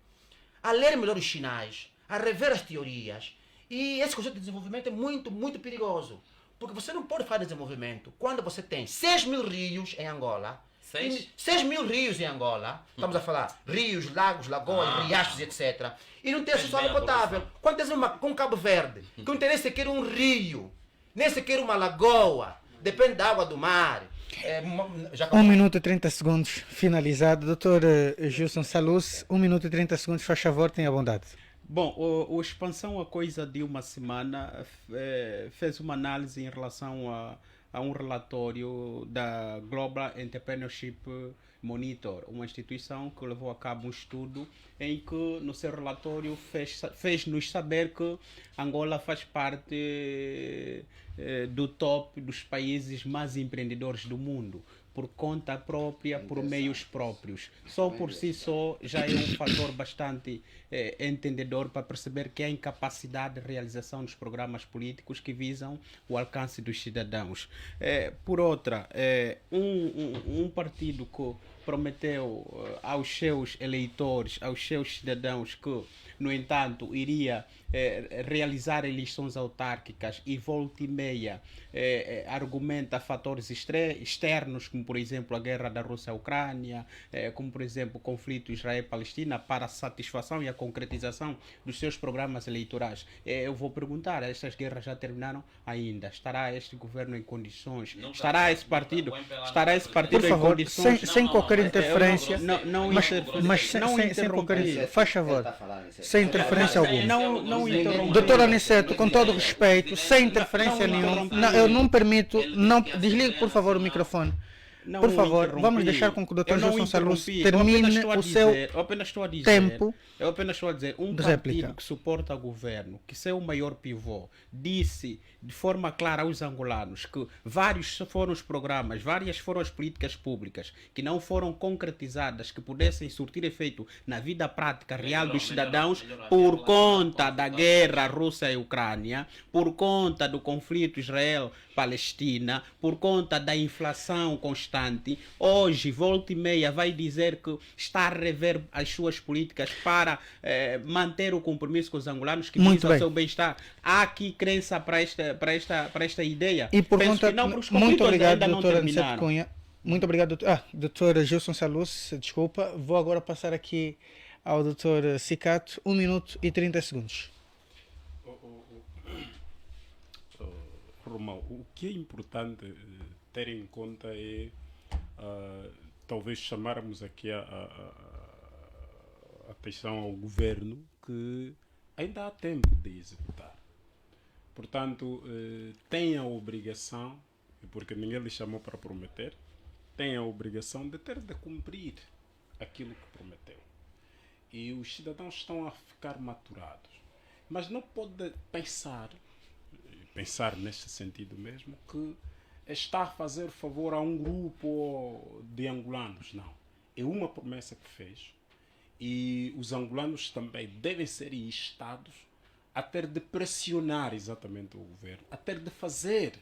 S6: a ler melhor os sinais, a rever as teorias. E esse conceito de desenvolvimento é muito, muito perigoso. Porque você não pode falar de desenvolvimento quando você tem 6 mil rios em Angola. 6 mil rios em Angola. Estamos a falar rios, lagos, lagoas, riachos, etc. E não tem acesso à água potável. Quando tens com Cabo Verde, que não tem nem sequer um rio, nem sequer uma lagoa, depende da água do mar.
S4: 1 minuto e 30 segundos, finalizado. Doutor Gilson Salus, 1 minuto e 30 segundos, faz favor, tenha bondade.
S5: Bom, o Expansão, há coisa de uma semana, fez uma análise em relação a um relatório da Global Entrepreneurship Monitor, uma instituição que levou a cabo um estudo em que no seu relatório fez-nos saber que Angola faz parte do top dos países mais empreendedores do mundo, por conta própria, por meios próprios. Só por si só já é um fator bastante entendedor para perceber que há incapacidade de realização dos programas políticos que visam o alcance dos cidadãos. Por outra, um partido que prometeu aos seus eleitores, aos seus cidadãos que, no entanto, iria realizar eleições autárquicas e volta e meia argumenta fatores externos, como por exemplo a guerra da Rússia à Ucrânia, como por exemplo o conflito Israel-Palestina, para a satisfação e a concretização dos seus programas eleitorais. Eu vou perguntar, estas guerras já terminaram ainda? Estará este governo em condições? Estará esse partido
S4: por favor,
S5: em condições?
S4: Sem qualquer interferência,
S5: sem
S4: qualquer, faz favor, sem interferência alguma.
S5: Não interromper.
S4: Doutor Aniceto, com todo respeito, sem interferência nenhuma, eu não permito, desligue por favor o microfone. Por favor, vamos deixar com que o Dr. Gilson Salus termine o seu tempo.
S5: Eu apenas estou a dizer, um partido que suporta o governo, que seu maior pivô, disse de forma clara aos angolanos que vários foram os programas, várias foram as políticas públicas que não foram concretizadas, que pudessem surtir efeito na vida prática real dos cidadãos por conta da guerra Rússia e Ucrânia, por conta do conflito Israel-Palestina, por conta da inflação constante. Hoje, volta e meia, vai dizer que está a rever as suas políticas para manter o compromisso com os angolanos que visam o seu bem-estar. Há aqui crença para esta ideia.
S4: E por conta, muito obrigado, doutor Aniceto Cunha. Muito obrigado, doutor Gilson Salus, desculpa. Vou agora passar aqui ao doutor Cicato, 1 minuto e 30 segundos.
S8: Romão, o que é importante ter em conta é talvez chamarmos aqui a atenção ao governo que ainda há tempo de executar. Portanto, tem a obrigação, porque ninguém lhe chamou para prometer, tem a obrigação de ter de cumprir aquilo que prometeu. E os cidadãos estão a ficar maturados. Mas não pode pensar neste sentido mesmo, que está a fazer favor a um grupo de angolanos. Não. É uma promessa que fez. E os angolanos também devem ser instados a ter de pressionar exatamente o governo, a ter de fazer,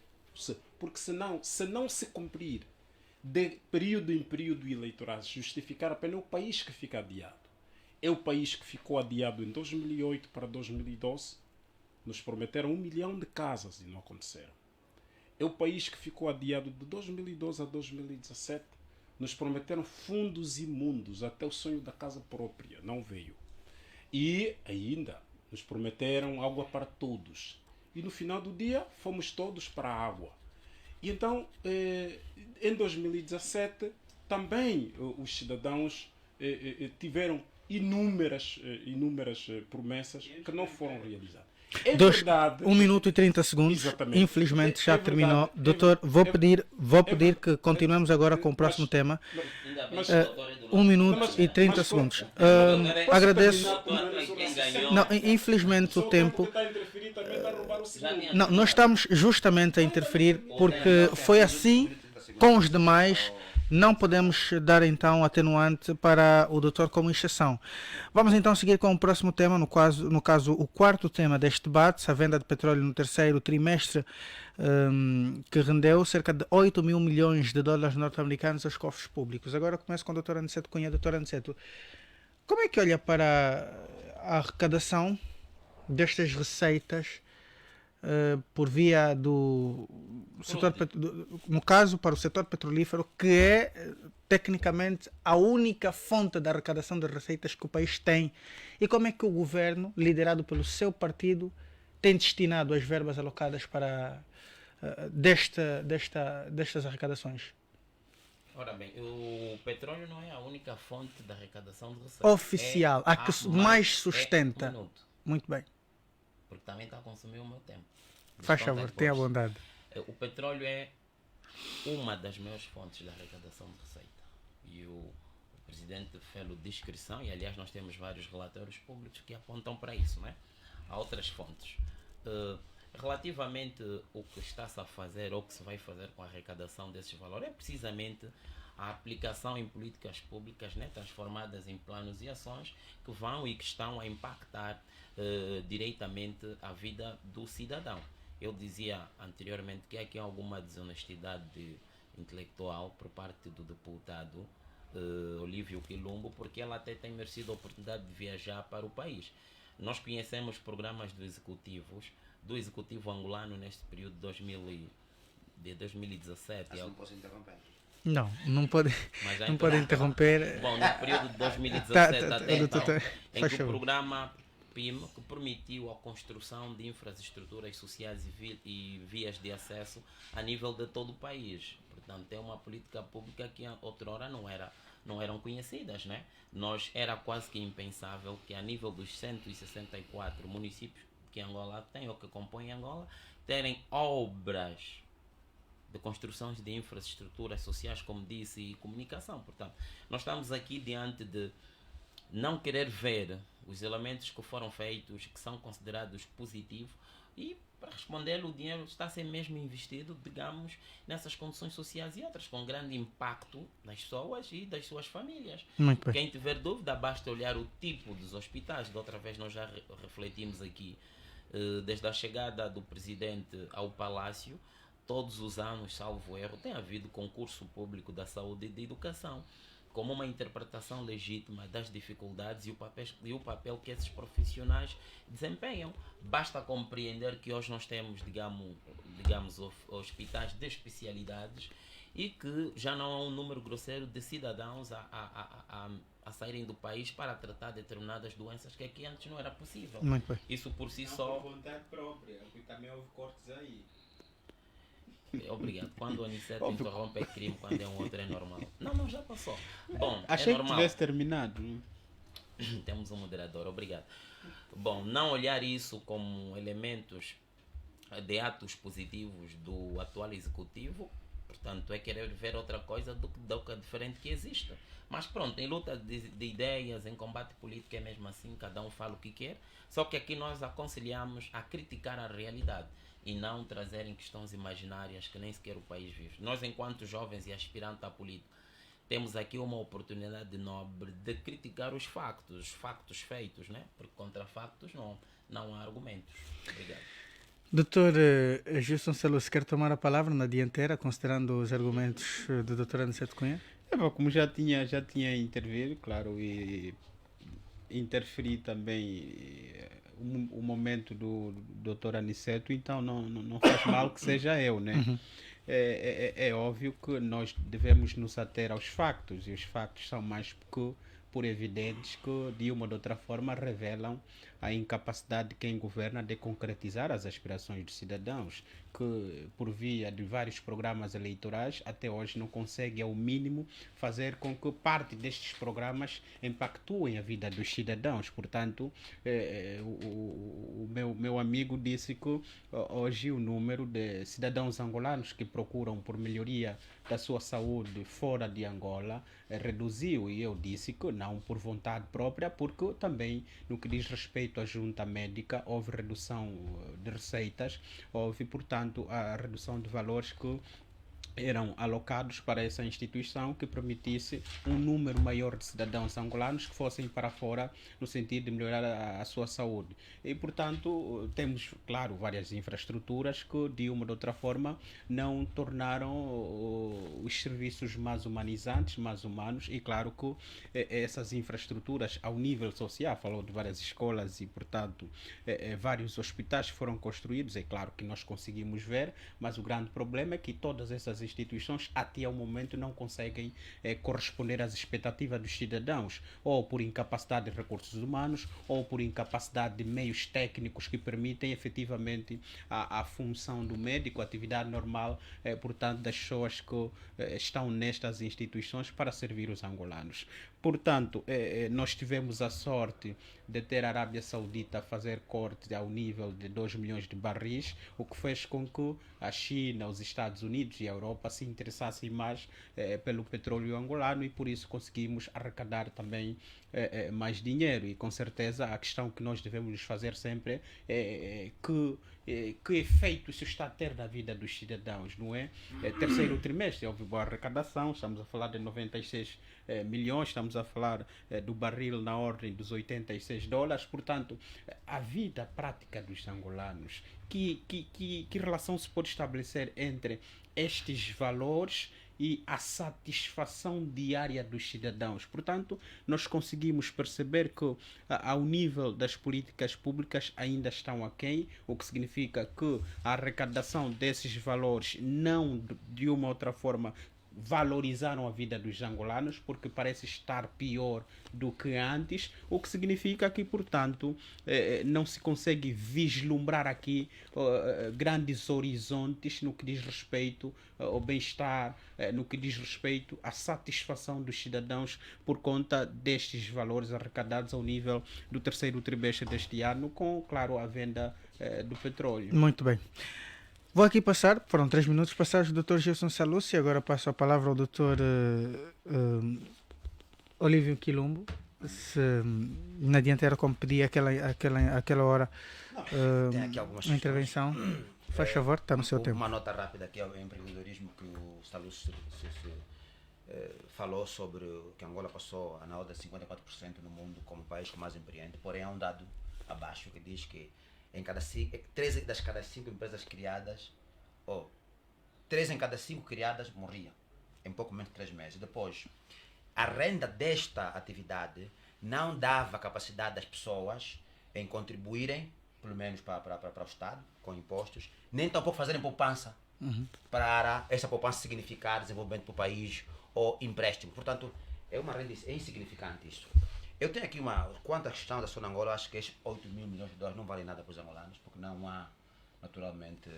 S8: porque senão, se não se cumprir de período em período eleitoral, justificar apenas o país que fica adiado. É o país que ficou adiado em 2008 para 2012, nos prometeram 1 milhão de casas e não aconteceram. É o país que ficou adiado de 2012 a 2017, nos prometeram fundos imundos, até o sonho da casa própria, não veio. E ainda nos prometeram água para todos. E no final do dia, fomos todos para a água. E então, em 2017, também os cidadãos tiveram inúmeras promessas que não foram realizadas. É verdade,
S4: 1 minuto e 30 segundos.
S8: Exatamente.
S4: Infelizmente já terminou. Doutor, vou pedir que continuemos agora com o próximo tema. 1 minuto e 30 segundos. Agradeço. Não, infelizmente o tempo. Não, nós estamos justamente a interferir porque foi assim com os demais não podemos dar então atenuante para o doutor como exceção. Vamos então seguir com o próximo tema, no caso o quarto tema deste debate, a venda de petróleo no terceiro trimestre, que rendeu cerca de 8 mil milhões de dólares norte-americanos aos cofres públicos. Agora começo com o doutor Aniceto Cunha. Doutor Aniceto, como é que olha para a arrecadação destas receitas por via do setor, no caso para o setor petrolífero, que é tecnicamente a única fonte de arrecadação de receitas que o país tem, e como é que o governo, liderado pelo seu partido, tem destinado as verbas alocadas para destas arrecadações?
S7: Ora bem, o petróleo não é a única fonte de arrecadação de receitas.
S4: Oficial, a que mais sustenta.
S7: Um minuto,
S4: Muito bem.
S7: porque também está a consumir o meu tempo.
S4: Faz favor, tenha a bondade.
S7: O petróleo é uma das maiores fontes de arrecadação de receita. E o presidente fez descrição, e aliás nós temos vários relatórios públicos que apontam para isso, né? Há outras fontes. Relativamente o que está-se a fazer ou o que se vai fazer com a arrecadação desses valores é precisamente a aplicação em políticas públicas, né, transformadas em planos e ações que vão e que estão a impactar diretamente a vida do cidadão. Eu dizia anteriormente que aqui há alguma desonestidade intelectual por parte do deputado Olívio Quilombo, porque ela até tem merecido a oportunidade de viajar para o país. Nós conhecemos programas do executivo angolano neste período de 2017.
S6: Não posso interromper.
S4: Não pode interromper.
S7: Bom, no período de 2017 até então, em que o programa PIM, que permitiu a construção de infraestruturas sociais e vias de acesso a nível de todo o país. Portanto, é uma política pública que outrora não eram conhecidas, né? Era quase que impensável que a nível dos 164 municípios que Angola tem ou que compõem Angola, terem obras de construções de infraestruturas sociais, como disse, e comunicação. Portanto, nós estamos aqui diante de não querer ver os elementos que foram feitos, que são considerados positivos, e para responder, o dinheiro está a ser mesmo investido, digamos, nessas condições sociais e outras, com grande impacto nas pessoas e das suas famílias.
S4: Muito bem.
S7: Quem tiver dúvida, basta olhar o tipo dos hospitais. Da outra vez nós já refletimos aqui, desde a chegada do presidente ao Palácio, todos os anos, salvo erro, tem havido concurso público da saúde e da educação, como uma interpretação legítima das dificuldades e o papel que esses profissionais desempenham. Basta compreender que hoje nós temos, digamos hospitais de especialidades e que já não há um número grosseiro de cidadãos a saírem do país para tratar determinadas doenças que aqui antes não era possível.
S4: Muito bem.
S7: Isso por si
S5: Não
S7: só...
S5: por vontade própria, porque também houve cortes aí.
S7: Obrigado. Quando o Aniceto interrompe é crime, quando é um outro é normal. Não, já passou. Bom,
S5: Achei
S7: é normal.
S5: que tivesse terminado.
S7: Temos um moderador, obrigado. Bom, não olhar isso como elementos de atos positivos do atual executivo, portanto, é querer ver outra coisa do que diferente que existe. Mas pronto, em luta de ideias, em combate político é mesmo assim, cada um fala o que quer, só que aqui nós aconselhamos a criticar a realidade e não trazerem questões imaginárias que nem sequer o país vive. Nós, enquanto jovens e aspirantes à política, temos aqui uma oportunidade nobre de criticar os factos feitos, né? Porque contra factos não há argumentos. Obrigado.
S4: Doutor Gilson Celos, quer tomar a palavra na dianteira, considerando os argumentos do doutor Aniceto Cunha?
S5: Como já tinha intervido, claro, e interferi também o momento do Dr. Aniceto, então não faz mal que seja eu, né?
S4: Uhum.
S5: É óbvio que nós devemos nos ater aos factos, e os factos são mais por evidentes que, de uma ou de outra forma, revelam a incapacidade de quem governa de concretizar as aspirações dos cidadãos, que, por via de vários programas eleitorais, até hoje não consegue, ao mínimo, fazer com que parte destes programas impactuem a vida dos cidadãos. Portanto, o meu amigo disse que hoje o número de cidadãos angolanos que procuram por melhoria da sua saúde fora de Angola reduziu, e eu disse que não por vontade própria, porque também no que diz respeito à junta médica houve redução de receitas, houve, portanto, a redução de valores que eram alocados para essa instituição que permitisse um número maior de cidadãos angolanos que fossem para fora no sentido de melhorar a sua saúde. E, portanto, temos, claro, várias infraestruturas que, de uma ou de outra forma, não tornaram os serviços mais humanizantes, mais humanos, e, claro, que essas infraestruturas, ao nível social, falou de várias escolas e, portanto, vários hospitais foram construídos, é claro que nós conseguimos ver, mas o grande problema é que todas essas instituições até ao momento não conseguem corresponder às expectativas dos cidadãos, ou por incapacidade de recursos humanos, ou por incapacidade de meios técnicos que permitem efetivamente a função do médico, a atividade normal, portanto, das pessoas que estão nestas instituições para servir os angolanos. Portanto, nós tivemos a sorte de ter a Arábia Saudita a fazer corte ao nível de 2 milhões de barris, o que fez com que a China, os Estados Unidos e a Europa se interessassem mais pelo petróleo angolano, e por isso conseguimos arrecadar também mais dinheiro. E com certeza a questão que nós devemos nos fazer sempre é que efeito isso está a ter na vida dos cidadãos, não é? Terceiro trimestre houve boa arrecadação, estamos a falar de 96 milhões, estamos a falar do barril na ordem dos $86, portanto, a vida prática dos angolanos, que relação se pode estabelecer entre estes valores e a satisfação diária dos cidadãos? Portanto, nós conseguimos perceber que ao nível das políticas públicas ainda estão aquém, o que significa que a arrecadação desses valores não, de uma ou outra forma, valorizaram a vida dos angolanos, porque parece estar pior do que antes, o que significa que, portanto, não se consegue vislumbrar aqui grandes horizontes no que diz respeito ao bem-estar, no que diz respeito à satisfação dos cidadãos por conta destes valores arrecadados ao nível do terceiro trimestre deste ano, com, claro, a venda do petróleo.
S4: Muito bem. Vou aqui passar, foram 3 minutos passados, o Dr. Gilson Salúcio, e agora passo a palavra ao Dr. Olívio Quilombo. Se na dianteira, como pedi aquela hora,
S6: Tem aqui algumas
S4: uma intervenção, faz favor, está no seu tempo.
S6: Uma nota rápida aqui ao empreendedorismo que o Salúcio falou sobre que Angola passou a na ordem de 54% no mundo como país que mais empreende, porém há um dado abaixo que diz que 13 das cada 5 empresas criadas, ou 3 em cada 5 criadas morriam em pouco menos de 3 meses. Depois, a renda desta atividade não dava capacidade das pessoas em contribuírem, pelo menos para o Estado, com impostos, nem tampouco fazerem poupança para essa poupança significar desenvolvimento para o país ou empréstimo. Portanto, é uma renda insignificante isso. Eu tenho aqui quanto à questão da Sonangol, eu acho que estes 8 mil milhões de dólares não valem nada para os angolanos, porque não há, naturalmente,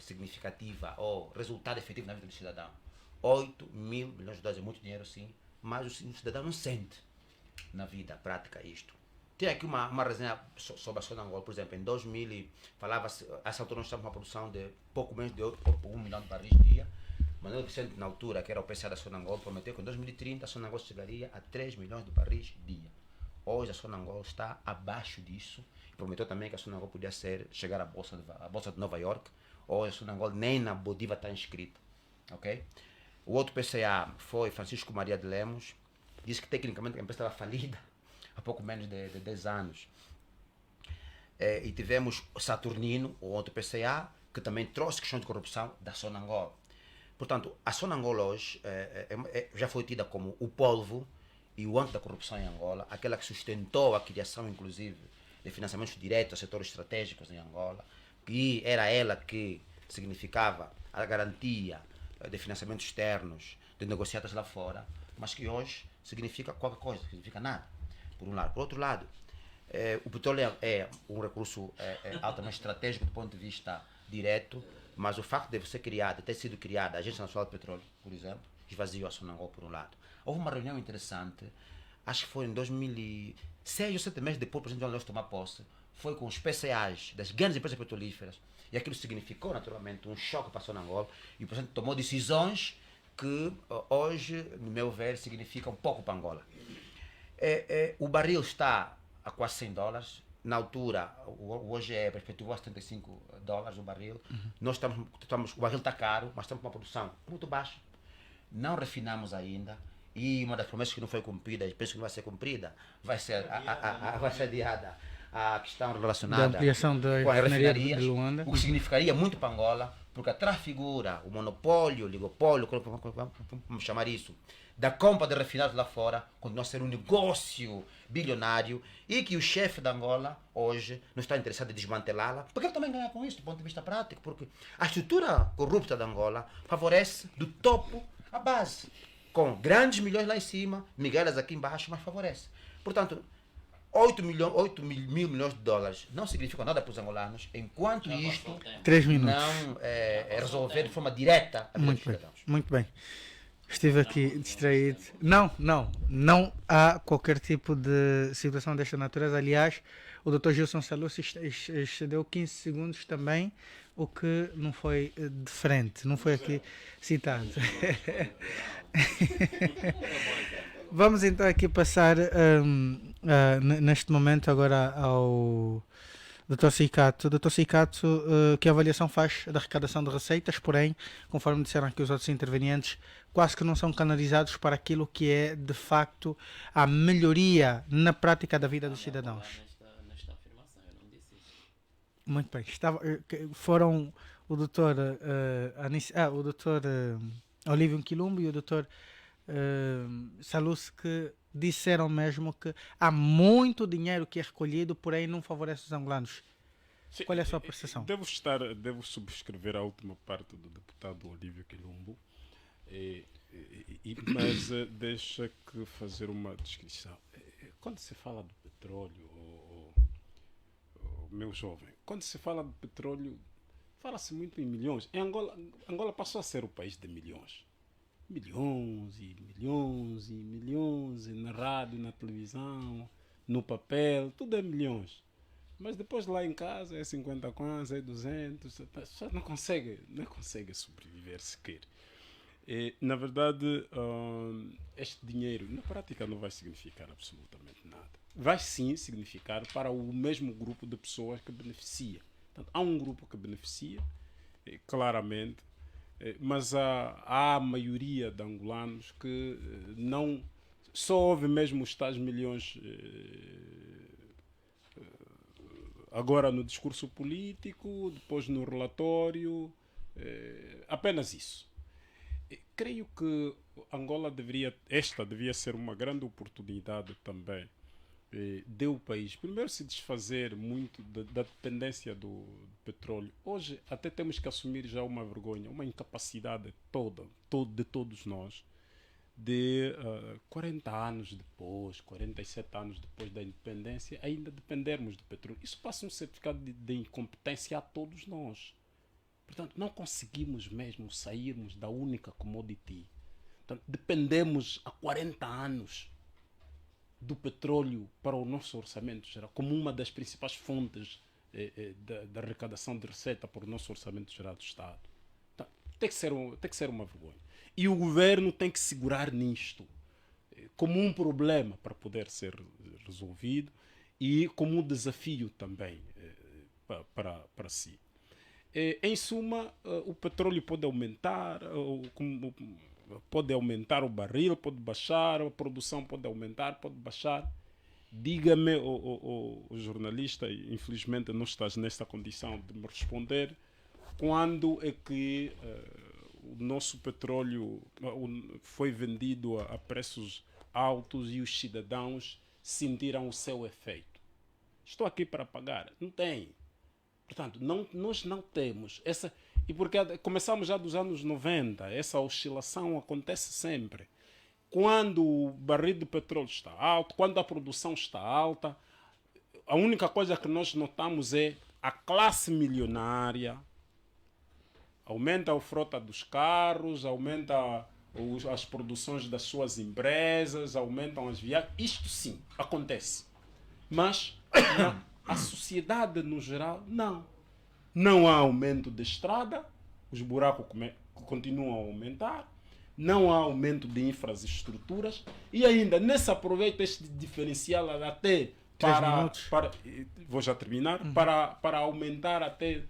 S6: significativa ou resultado efetivo na vida do cidadão. 8 mil milhões de dólares é muito dinheiro, sim, mas o cidadão não sente na vida prática isto. Tem aqui uma resenha sobre a Sonangol, por exemplo, em 2000, falava-se, essa altura nós estamos com uma produção de pouco menos de 1 milhão de barris dia. Manuel Vicente, na altura, que era o PCA da Sonangol, prometeu que em 2030 a Sonangol chegaria a 3 milhões de barris dia. Hoje a Sonangol está abaixo disso. Prometeu também que a Sonangol podia chegar à Bolsa de Nova York. Hoje a Sonangol nem na Bodiva está inscrita. Okay? O outro PCA foi Francisco Maria de Lemos. Disse que tecnicamente a empresa estava falida há pouco menos de 10 anos. E tivemos Saturnino, o outro PCA, que também trouxe questões de corrupção da Sonangol. Portanto, a Sonangol hoje já foi tida como o polvo e o âmbito da corrupção em Angola, aquela que sustentou a criação, inclusive, de financiamentos diretos a setores estratégicos em Angola, e era ela que significava a garantia de financiamentos externos, de negociatas lá fora, mas que hoje significa qualquer coisa, significa nada, por um lado. Por outro lado, o petróleo é um recurso altamente estratégico do ponto de vista direto, mas o facto de ter sido criada a Agência Nacional de Petróleo, por exemplo, esvaziou a Sonangol por um lado. Houve uma reunião interessante, acho que foi em 2006 ou 7 meses depois do presidente João Lourenço tomar posse, foi com os PCAs das grandes empresas petrolíferas, e aquilo significou naturalmente um choque para a Sonangol, e o presidente tomou decisões que hoje, no meu ver, significam pouco para Angola. O barril está a quase $100, na altura, hoje é perspectivo a $75 o barril, nós o barril está caro, mas estamos com uma produção muito baixa, não refinamos ainda, e uma das promessas que não foi cumprida, e penso que não vai ser cumprida, vai ser adiada a questão relacionada
S4: da ampliação da
S6: com as
S4: refinaria de
S6: refinarias,
S4: Luanda.
S6: o que significaria muito para Angola, porque transfigura o monopólio, o oligopólio, vamos chamar isso, da compra de refinados lá fora, continua a ser um negócio bilionário e que o chefe da Angola hoje não está interessado em desmantelá-la, porque ele também ganha com isso do ponto de vista prático, porque a estrutura corrupta da Angola favorece do topo à base, com grandes milhões lá em cima, migalhas aqui embaixo, mas favorece. Portanto, 8 mil milhões de dólares não significam nada para os angolanos, enquanto isto
S4: 3 minutos.
S6: não é resolver de forma direta a vida dos cidadãos.
S4: Muito bem. Estive aqui distraído. Não há qualquer tipo de situação desta natureza. Aliás, o Dr. Gilson Salucci excedeu 15 segundos também, o que não foi diferente, não foi aqui citado. Vamos então aqui passar neste momento agora ao Dr. Cicato. Dr. Cicato, que avaliação faz da arrecadação de receitas, porém, conforme disseram aqui os outros intervenientes, quase que não são canalizados para aquilo que é, de facto, a melhoria na prática da vida dos cidadãos.
S7: Nesta afirmação, eu não disse isso.
S4: Muito bem. Foram o Dr. Olívio Nquilumbo e o Dr. Salucci que disseram mesmo que há muito dinheiro que é recolhido, porém não favorece os angolanos.
S8: Sim,
S4: qual é a sua apreciação?
S8: Devo subscrever a última parte do deputado Olívio Quilombo, mas deixa que fazer uma descrição. Quando se fala de petróleo, meu jovem, quando se fala de petróleo, fala-se muito em milhões. Em Angola passou a ser o país de milhões. Milhões e milhões e milhões, e na rádio, na televisão, no papel, tudo é milhões. Mas depois lá em casa é 50 kwanza, é 200, só não consegue sobreviver sequer. Na verdade, este dinheiro na prática não vai significar absolutamente nada. Vai sim significar para o mesmo grupo de pessoas que beneficia. Portanto, há um grupo que beneficia, claramente, mas há a maioria de angolanos que não só houve mesmo os tais milhões agora no discurso político, depois no relatório, apenas isso. Creio que Angola devia ser uma grande oportunidade também de o país primeiro se desfazer muito da dependência do petróleo. Hoje até temos que assumir já uma vergonha, uma incapacidade de todos nós de 40 anos depois, 47 anos depois da independência, ainda dependermos do petróleo. Isso passa um certificado de incompetência a todos nós. Portanto, não conseguimos mesmo sairmos da única commodity. Portanto, dependemos há 40 anos do petróleo para o nosso orçamento geral, como uma das principais fontes da arrecadação de receita para o nosso orçamento geral do Estado. Então, tem que ser uma vergonha. E o governo tem que segurar nisto como um problema para poder ser resolvido e como um desafio também para si. Em suma, o petróleo pode aumentar, pode aumentar o barril, pode baixar, a produção pode aumentar, pode baixar. Diga-me, o jornalista, infelizmente não estás nesta condição de me responder, quando é que o nosso petróleo foi vendido a preços altos e os cidadãos sentiram o seu efeito? Estou aqui para pagar. Não tem. Portanto, nós não temos essa... E porque começamos já dos anos 90, essa oscilação acontece sempre. Quando o barril de petróleo está alto, quando a produção está alta, a única coisa que nós notamos é a classe milionária aumenta a frota dos carros, aumenta as produções das suas empresas, aumentam as viagens. Isto sim, acontece. Mas a sociedade no geral, não. Não há aumento de estrada, os buracos continuam a aumentar, não há aumento de infraestruturas e ainda nesse aproveita este diferencial até
S4: minutos.
S8: Vou já terminar, para aumentar até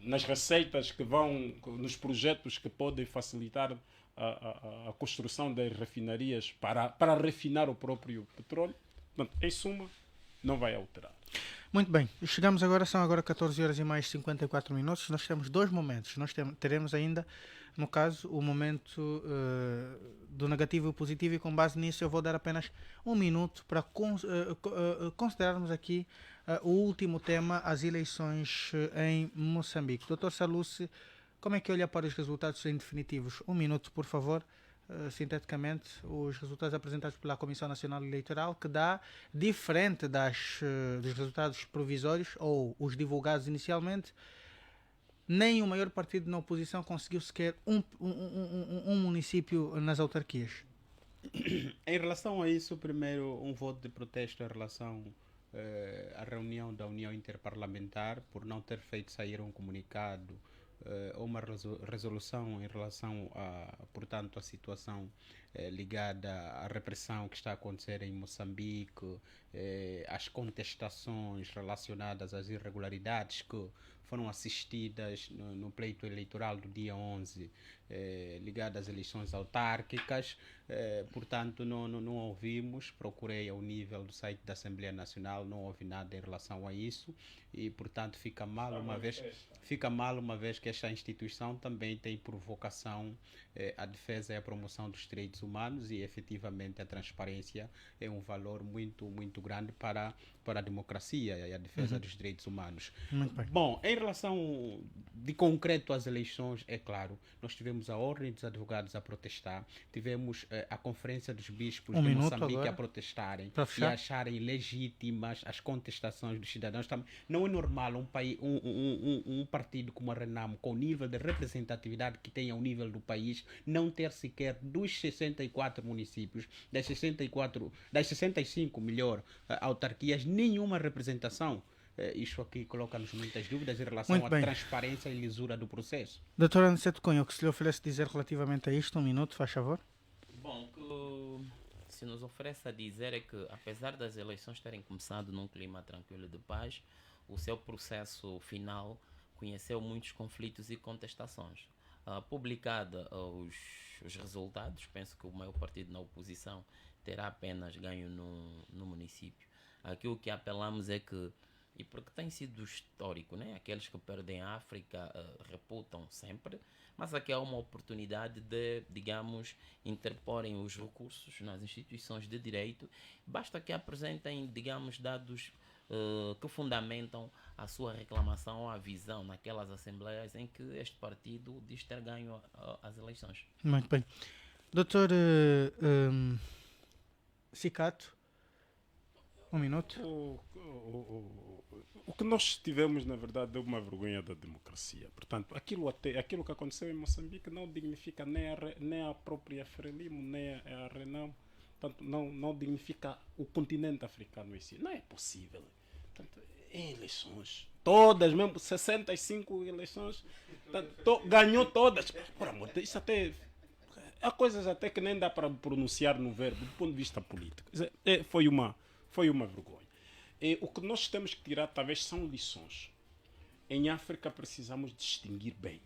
S8: nas receitas que vão, nos projetos que podem facilitar a construção das refinarias para refinar o próprio petróleo. Portanto, em suma, não vai alterar.
S4: Muito bem, chegamos agora, são agora 14 horas e mais 54 minutos. Nós temos dois momentos. Teremos ainda, no caso, o momento do negativo e o positivo, e com base nisso eu vou dar apenas um minuto para considerarmos aqui o último tema, as eleições em Moçambique. Dr. Saluce, como é que olha para os resultados em definitivos? Um minuto, por favor. Sinteticamente, os resultados apresentados pela Comissão Nacional Eleitoral, que dá, diferente dos resultados provisórios ou os divulgados inicialmente, nem o maior partido na oposição conseguiu sequer um município nas autarquias.
S5: Em relação a isso, primeiro um voto de protesto em relação à reunião da União Interparlamentar por não ter feito sair um comunicado ou uma resolução em relação portanto, à situação ligada à repressão que está a acontecer em Moçambique, às contestações relacionadas às irregularidades que foram assistidas no pleito eleitoral do dia 11, ligadas às eleições autárquicas. Portanto, não ouvimos, procurei ao nível do site da Assembleia Nacional, não houve nada em relação a isso, e portanto fica mal uma vez que esta instituição também tem por vocação a defesa e a promoção dos direitos humanos, e efetivamente a transparência é um valor muito, muito grande para a democracia e a defesa dos direitos humanos.
S4: Muito bem.
S5: Bom, em relação de concreto às eleições, é claro, nós tivemos a Ordem dos Advogados a protestar, tivemos a Conferência dos Bispos de Moçambique agora a protestarem e acharem legítimas as contestações dos cidadãos. Não é normal um partido como a Renamo, com o nível de representatividade que tem ao nível do país, não ter sequer dos 64 municípios, das 65 autarquias, nenhuma representação. Isto aqui coloca-nos muitas dúvidas em relação à transparência e lisura do processo.
S4: Doutor Aniceto Cunha, o que se lhe oferece dizer relativamente a isto? Um minuto, faz favor.
S7: Bom, o que se nos oferece a dizer é que, apesar das eleições terem começado num clima tranquilo de paz, o seu processo final conheceu muitos conflitos e contestações. Publicada os resultados, penso que o maior partido na oposição terá apenas ganho no município. Aquilo que apelamos é que, e porque tem sido histórico, né? Aqueles que perdem a África reputam sempre, mas aqui há uma oportunidade de, digamos, interporem os recursos nas instituições de direito. Basta que apresentem, digamos, dados que fundamentam a sua reclamação ou a visão naquelas assembleias em que este partido diz ter ganho as eleições.
S4: Muito bem. Doutor Cicato, um minuto.
S8: O que nós tivemos, na verdade, é uma vergonha da democracia. Portanto, aquilo que aconteceu em Moçambique não dignifica nem a própria Frelimo, nem a Renamo. Portanto, não dignifica o continente africano em si. Não é possível. Portanto, em eleições, todas, mesmo 65 eleições, ganhou todas. Por amor de Deus, isso até... Há coisas até que nem dá para pronunciar no verbo, do ponto de vista político. Foi uma vergonha. E o que nós temos que tirar, talvez, são lições. Em África, precisamos distinguir bem.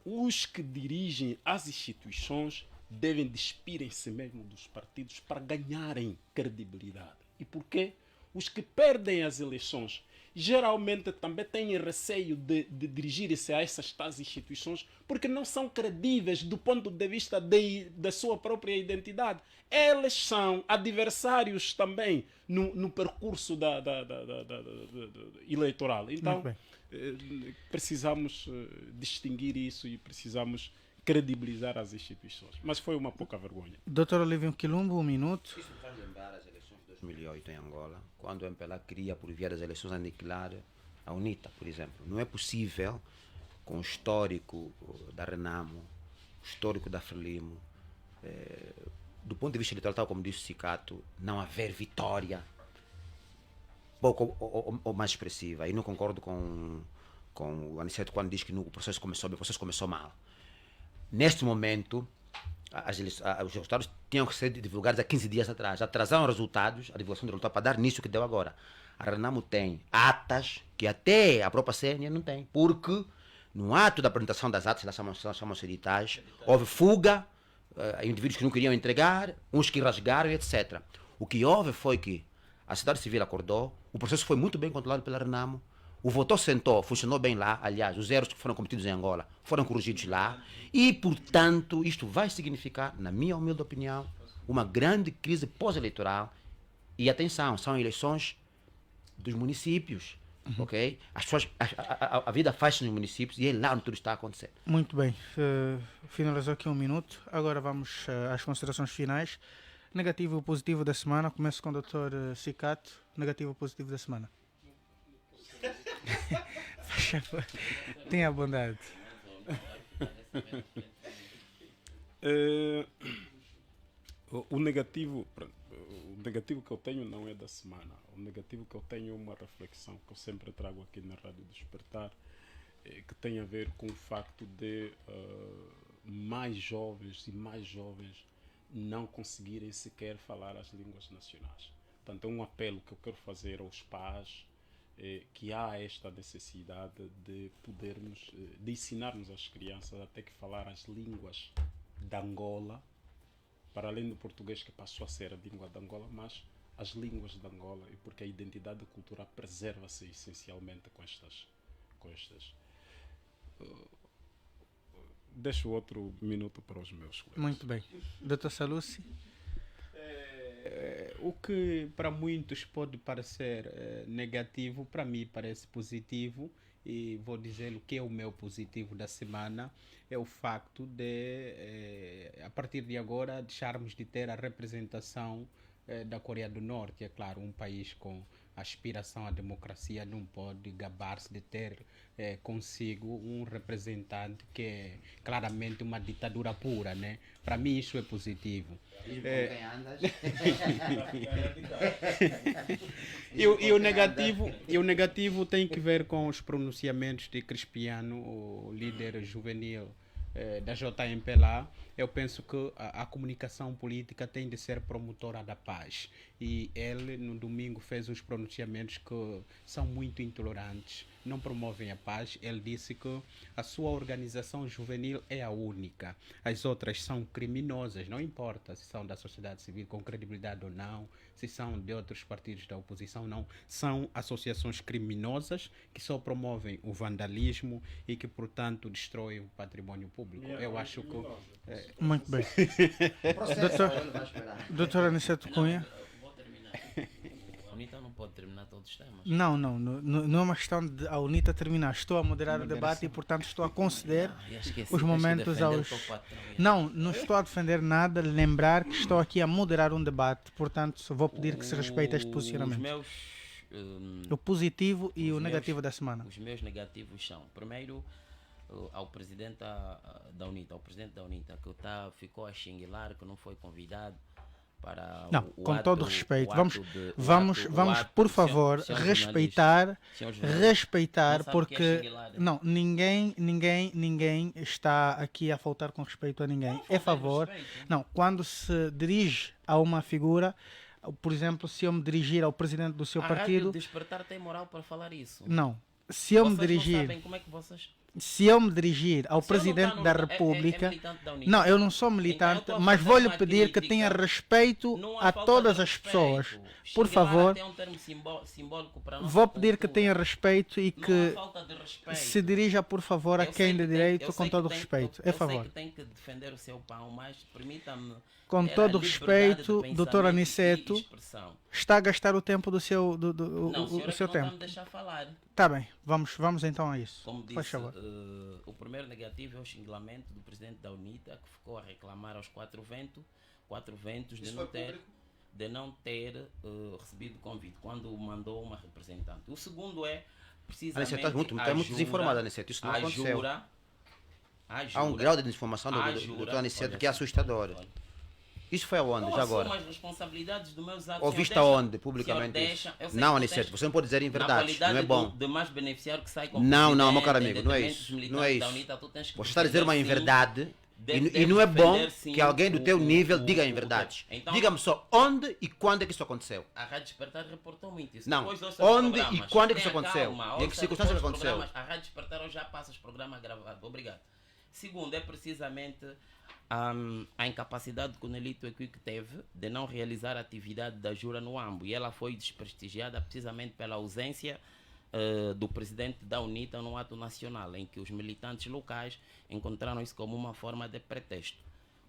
S8: Os que dirigem as instituições devem despirem-se mesmo dos partidos para ganharem credibilidade. E por quê? Os que perdem as eleições geralmente também têm receio de dirigir-se a essas tais instituições porque não são credíveis do ponto de vista da sua própria identidade. Eles são adversários também no percurso eleitoral. Então, precisamos distinguir isso e precisamos credibilizar as instituições. Mas foi uma pouca vergonha.
S4: Dr. Olívio Quilombo, um minuto.
S6: Isso faz lembrar as eleições de 2008 em Angola, quando o MPLA queria, por via das eleições, aniquilar a UNITA, por exemplo. Não é possível, com o histórico da Renamo, o histórico da Frelimo, do ponto de vista eleitoral, tal como disse o Cicato, não haver vitória pouco ou mais expressiva. E não concordo com o Aniceto quando diz que o processo começou bem, o processo começou mal. Neste momento, os resultados tinham que ser divulgados há 15 dias atrás. Atrasaram os resultados, a divulgação do resultado, para dar nisso que deu agora. A Renamo tem atas que até a própria CNE não tem, porque no ato da apresentação das atas, elas chamam-se editais, houve fuga, indivíduos que não queriam entregar, uns que rasgaram, etc. O que houve foi que a sociedade civil acordou, o processo foi muito bem controlado pela Renamo, o voto sentou, funcionou bem lá, aliás, os erros que foram cometidos em Angola foram corrigidos lá, e, portanto, isto vai significar, na minha humilde opinião, uma grande crise pós-eleitoral. E atenção, são eleições dos municípios, ok? As pessoas, a vida faz-se nos municípios e é lá onde tudo está a acontecer.
S4: Muito bem, finalizou aqui 1 minuto, agora vamos às considerações finais. Negativo ou positivo da semana, começo com o Dr. Cicato, negativo ou positivo da semana. Tenha a bondade.
S8: O negativo que eu tenho não é da semana. O negativo que eu tenho é uma reflexão que eu sempre trago aqui na Rádio Despertar, que tem a ver com o facto de mais jovens e mais jovens não conseguirem sequer falar as línguas nacionais. Portanto, é um apelo que eu quero fazer aos pais, que há esta necessidade de podermos, de ensinarmos às crianças até que falar as línguas da Angola, para além do português que passou a ser a língua da Angola, mas as línguas da Angola, e porque a identidade cultural preserva-se essencialmente com estas. Deixo outro minuto para os meus colegas.
S4: Muito bem. Dr. Salucci?
S5: O que para muitos pode parecer negativo, para mim parece positivo, e vou dizer o que é o meu positivo da semana, é o facto de, a partir de agora, deixarmos de ter a representação da Coreia do Norte. É claro, um país com aspiração à democracia não pode gabar-se de ter consigo um representante que é claramente uma ditadura pura, né? Para mim isso é positivo. E o negativo tem que ver com os pronunciamentos de Crispiano, o líder juvenil da JMPLA. Eu penso que a comunicação política tem de ser promotora da paz, e ele no domingo fez uns pronunciamentos que são muito intolerantes, não promovem a paz. Ele disse que a sua organização juvenil é a única, as outras são criminosas, não importa se são da sociedade civil com credibilidade ou não, se são de outros partidos da oposição ou não, são associações criminosas que só promovem o vandalismo e que, portanto, destroem o património público. Eu acho que...
S4: Muito bem. Doutora Aniceto Cunha?
S7: Vou terminar. A UNITA não pode terminar todos os temas.
S4: Não é uma questão de a UNITA terminar. Estou a moderar o debate e, portanto, estou a conceder os momentos aos... Não estou a defender nada, lembrar que estou aqui a moderar um debate, portanto, vou pedir que se respeite este posicionamento. O positivo e o negativo da semana.
S7: Os meus negativos são, primeiro, ao presidente da UNITA, que ficou a xinguilar, que não foi convidado para
S4: não, com todo respeito, vamos por favor respeitar, porque não, ninguém está aqui a faltar com respeito a ninguém. É favor, não, quando se dirige a uma figura, por exemplo, se eu me dirigir ao presidente do seu partido,
S7: Rádio Despertar tem moral para falar isso.
S4: Não, se eu me dirigir,
S7: não sabem como é que vocês...
S4: Se eu me dirigir ao Presidente da República... Não, eu não sou militante, mas vou-lhe pedir que tenha respeito a todas as pessoas. Por favor, vou pedir que tenha respeito e que se dirija, por favor, a quem de direito com todo respeito. É favor.
S7: Eu sei que tem que defender o seu pão, mas permita-me...
S4: Com todo respeito, doutora Aniceto, está a gastar o tempo do seu tempo.
S7: Me deixar falar.
S4: Tá bem, vamos então a isso.
S7: Como disse, o primeiro negativo é o xingamento do presidente da UNITA, que ficou a reclamar aos quatro ventos de não ter recebido convite quando mandou uma representante. O segundo é precisamente
S6: está muito desinformada, Aniceto. Isso não aconteceu. Há um grau de desinformação do doutor Aniceto que é assustador. Isso foi aonde, já agora?
S7: As responsabilidades do meus atos.
S6: Ouviste aonde, publicamente? Não, Aniceto, você não pode dizer em verdade, não é bom.
S7: Demais beneficiário que sai com
S6: não, meu caro amigo, não é isso. Não é isso. Você está a dizer uma inverdade E não é bom
S7: defender, sim,
S6: que alguém do teu nível diga em verdade.
S7: Então,
S6: Diga-me só onde e quando é que isso aconteceu.
S7: a Rádio Despertar reportou muito isso.
S6: Não,
S7: Depois ouça
S6: onde
S7: os programas.
S6: e quando é que isso
S7: Tenha
S6: aconteceu?
S7: calma,
S6: E em que
S7: ouça
S6: circunstâncias
S7: depois os
S6: aconteceu?
S7: programas. A Rádio Despertar eu já passa os programas gravados. Obrigado. Segundo, é precisamente a incapacidade que o Nelito Equique teve de não realizar a atividade da Jura no AMBO. E ela foi desprestigiada precisamente pela ausência do presidente da UNITA no ato nacional, em que os militantes locais encontraram isso como uma forma de pretexto.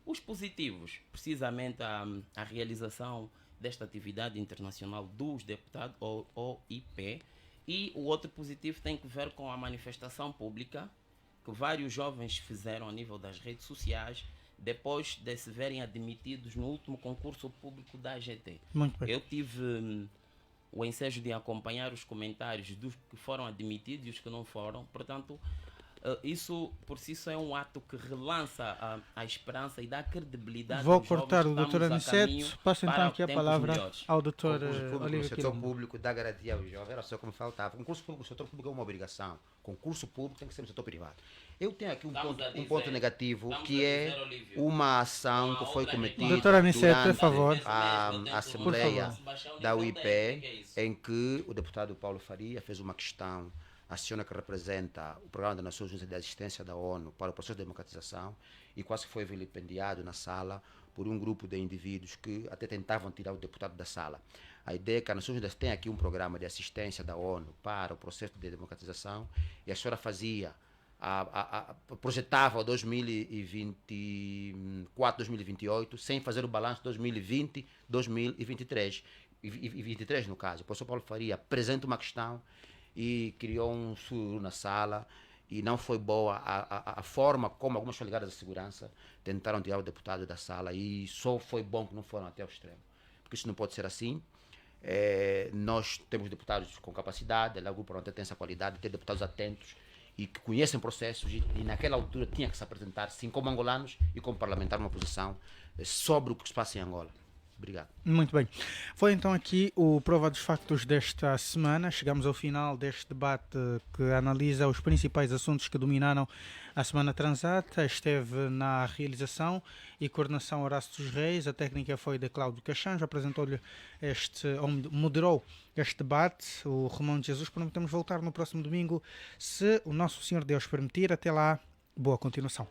S7: Os positivos, precisamente a realização desta atividade internacional dos deputados, OIP, e o outro positivo tem que ver com a manifestação pública que vários jovens fizeram a nível das redes sociais depois de se verem admitidos no último concurso público da AGT.
S4: Muito bem.
S7: Eu tive o ensejo de acompanhar os comentários dos que foram admitidos e os que não foram. Portanto, isso por si só é um ato que relança a esperança e dá credibilidade.
S4: Vou
S7: aos jovens
S4: cortar
S7: que
S4: o
S7: estamos
S4: Dr.
S7: a
S4: Aniceto.
S7: caminho
S4: Passo então
S7: para
S4: aqui a
S7: tempos
S4: palavra
S7: melhores.
S4: ao Dr.
S6: Concurso público
S4: Olívio
S6: no setor
S4: Quilombo.
S6: público dá garantia aos jovens, era só como faltava. Concurso público no setor público é uma obrigação. Concurso público tem que ser no setor privado. Eu tenho aqui um ponto negativo, que é uma ação que foi cometida
S4: Dr. Aniceto, por
S6: durante
S4: favor.
S6: a Assembleia da UIP,
S7: é
S6: em que o deputado Paulo Faria fez uma questão à senhora que representa o Programa das Nações Unidas de Assistência da ONU para o processo de democratização e quase foi vilipendiado na sala por um grupo de indivíduos que até tentavam tirar o deputado da sala. A ideia é que a Nações Unidas tem aqui um programa de assistência da ONU para o processo de democratização e a senhora fazia, projetava 2024, 2028, sem fazer o balanço 2020, 2023, e 23 no caso. O professor Paulo Faria apresenta uma questão e criou um sururu na sala e não foi boa a forma como algumas ligadas à segurança tentaram tirar o deputado da sala e só foi bom que não foram até ao extremo. Porque isso não pode ser assim. Nós temos deputados com capacidade, o grupo não tem essa qualidade, ter deputados atentos e que conhecem processos e naquela altura tinha que se apresentar, sim, como angolanos e como parlamentar, uma posição sobre o que se passa em Angola. Obrigado.
S4: Muito bem. Foi então aqui o Prova dos Factos desta semana. Chegamos ao final deste debate que analisa os principais assuntos que dominaram a semana transata. Esteve na realização e coordenação Horácio dos Reis. A técnica foi de Cláudio Caixanjo. Apresentou-lhe moderou este debate o Romão de Jesus. Prometemos voltar no próximo domingo, se o nosso Senhor Deus permitir. Até lá, boa continuação.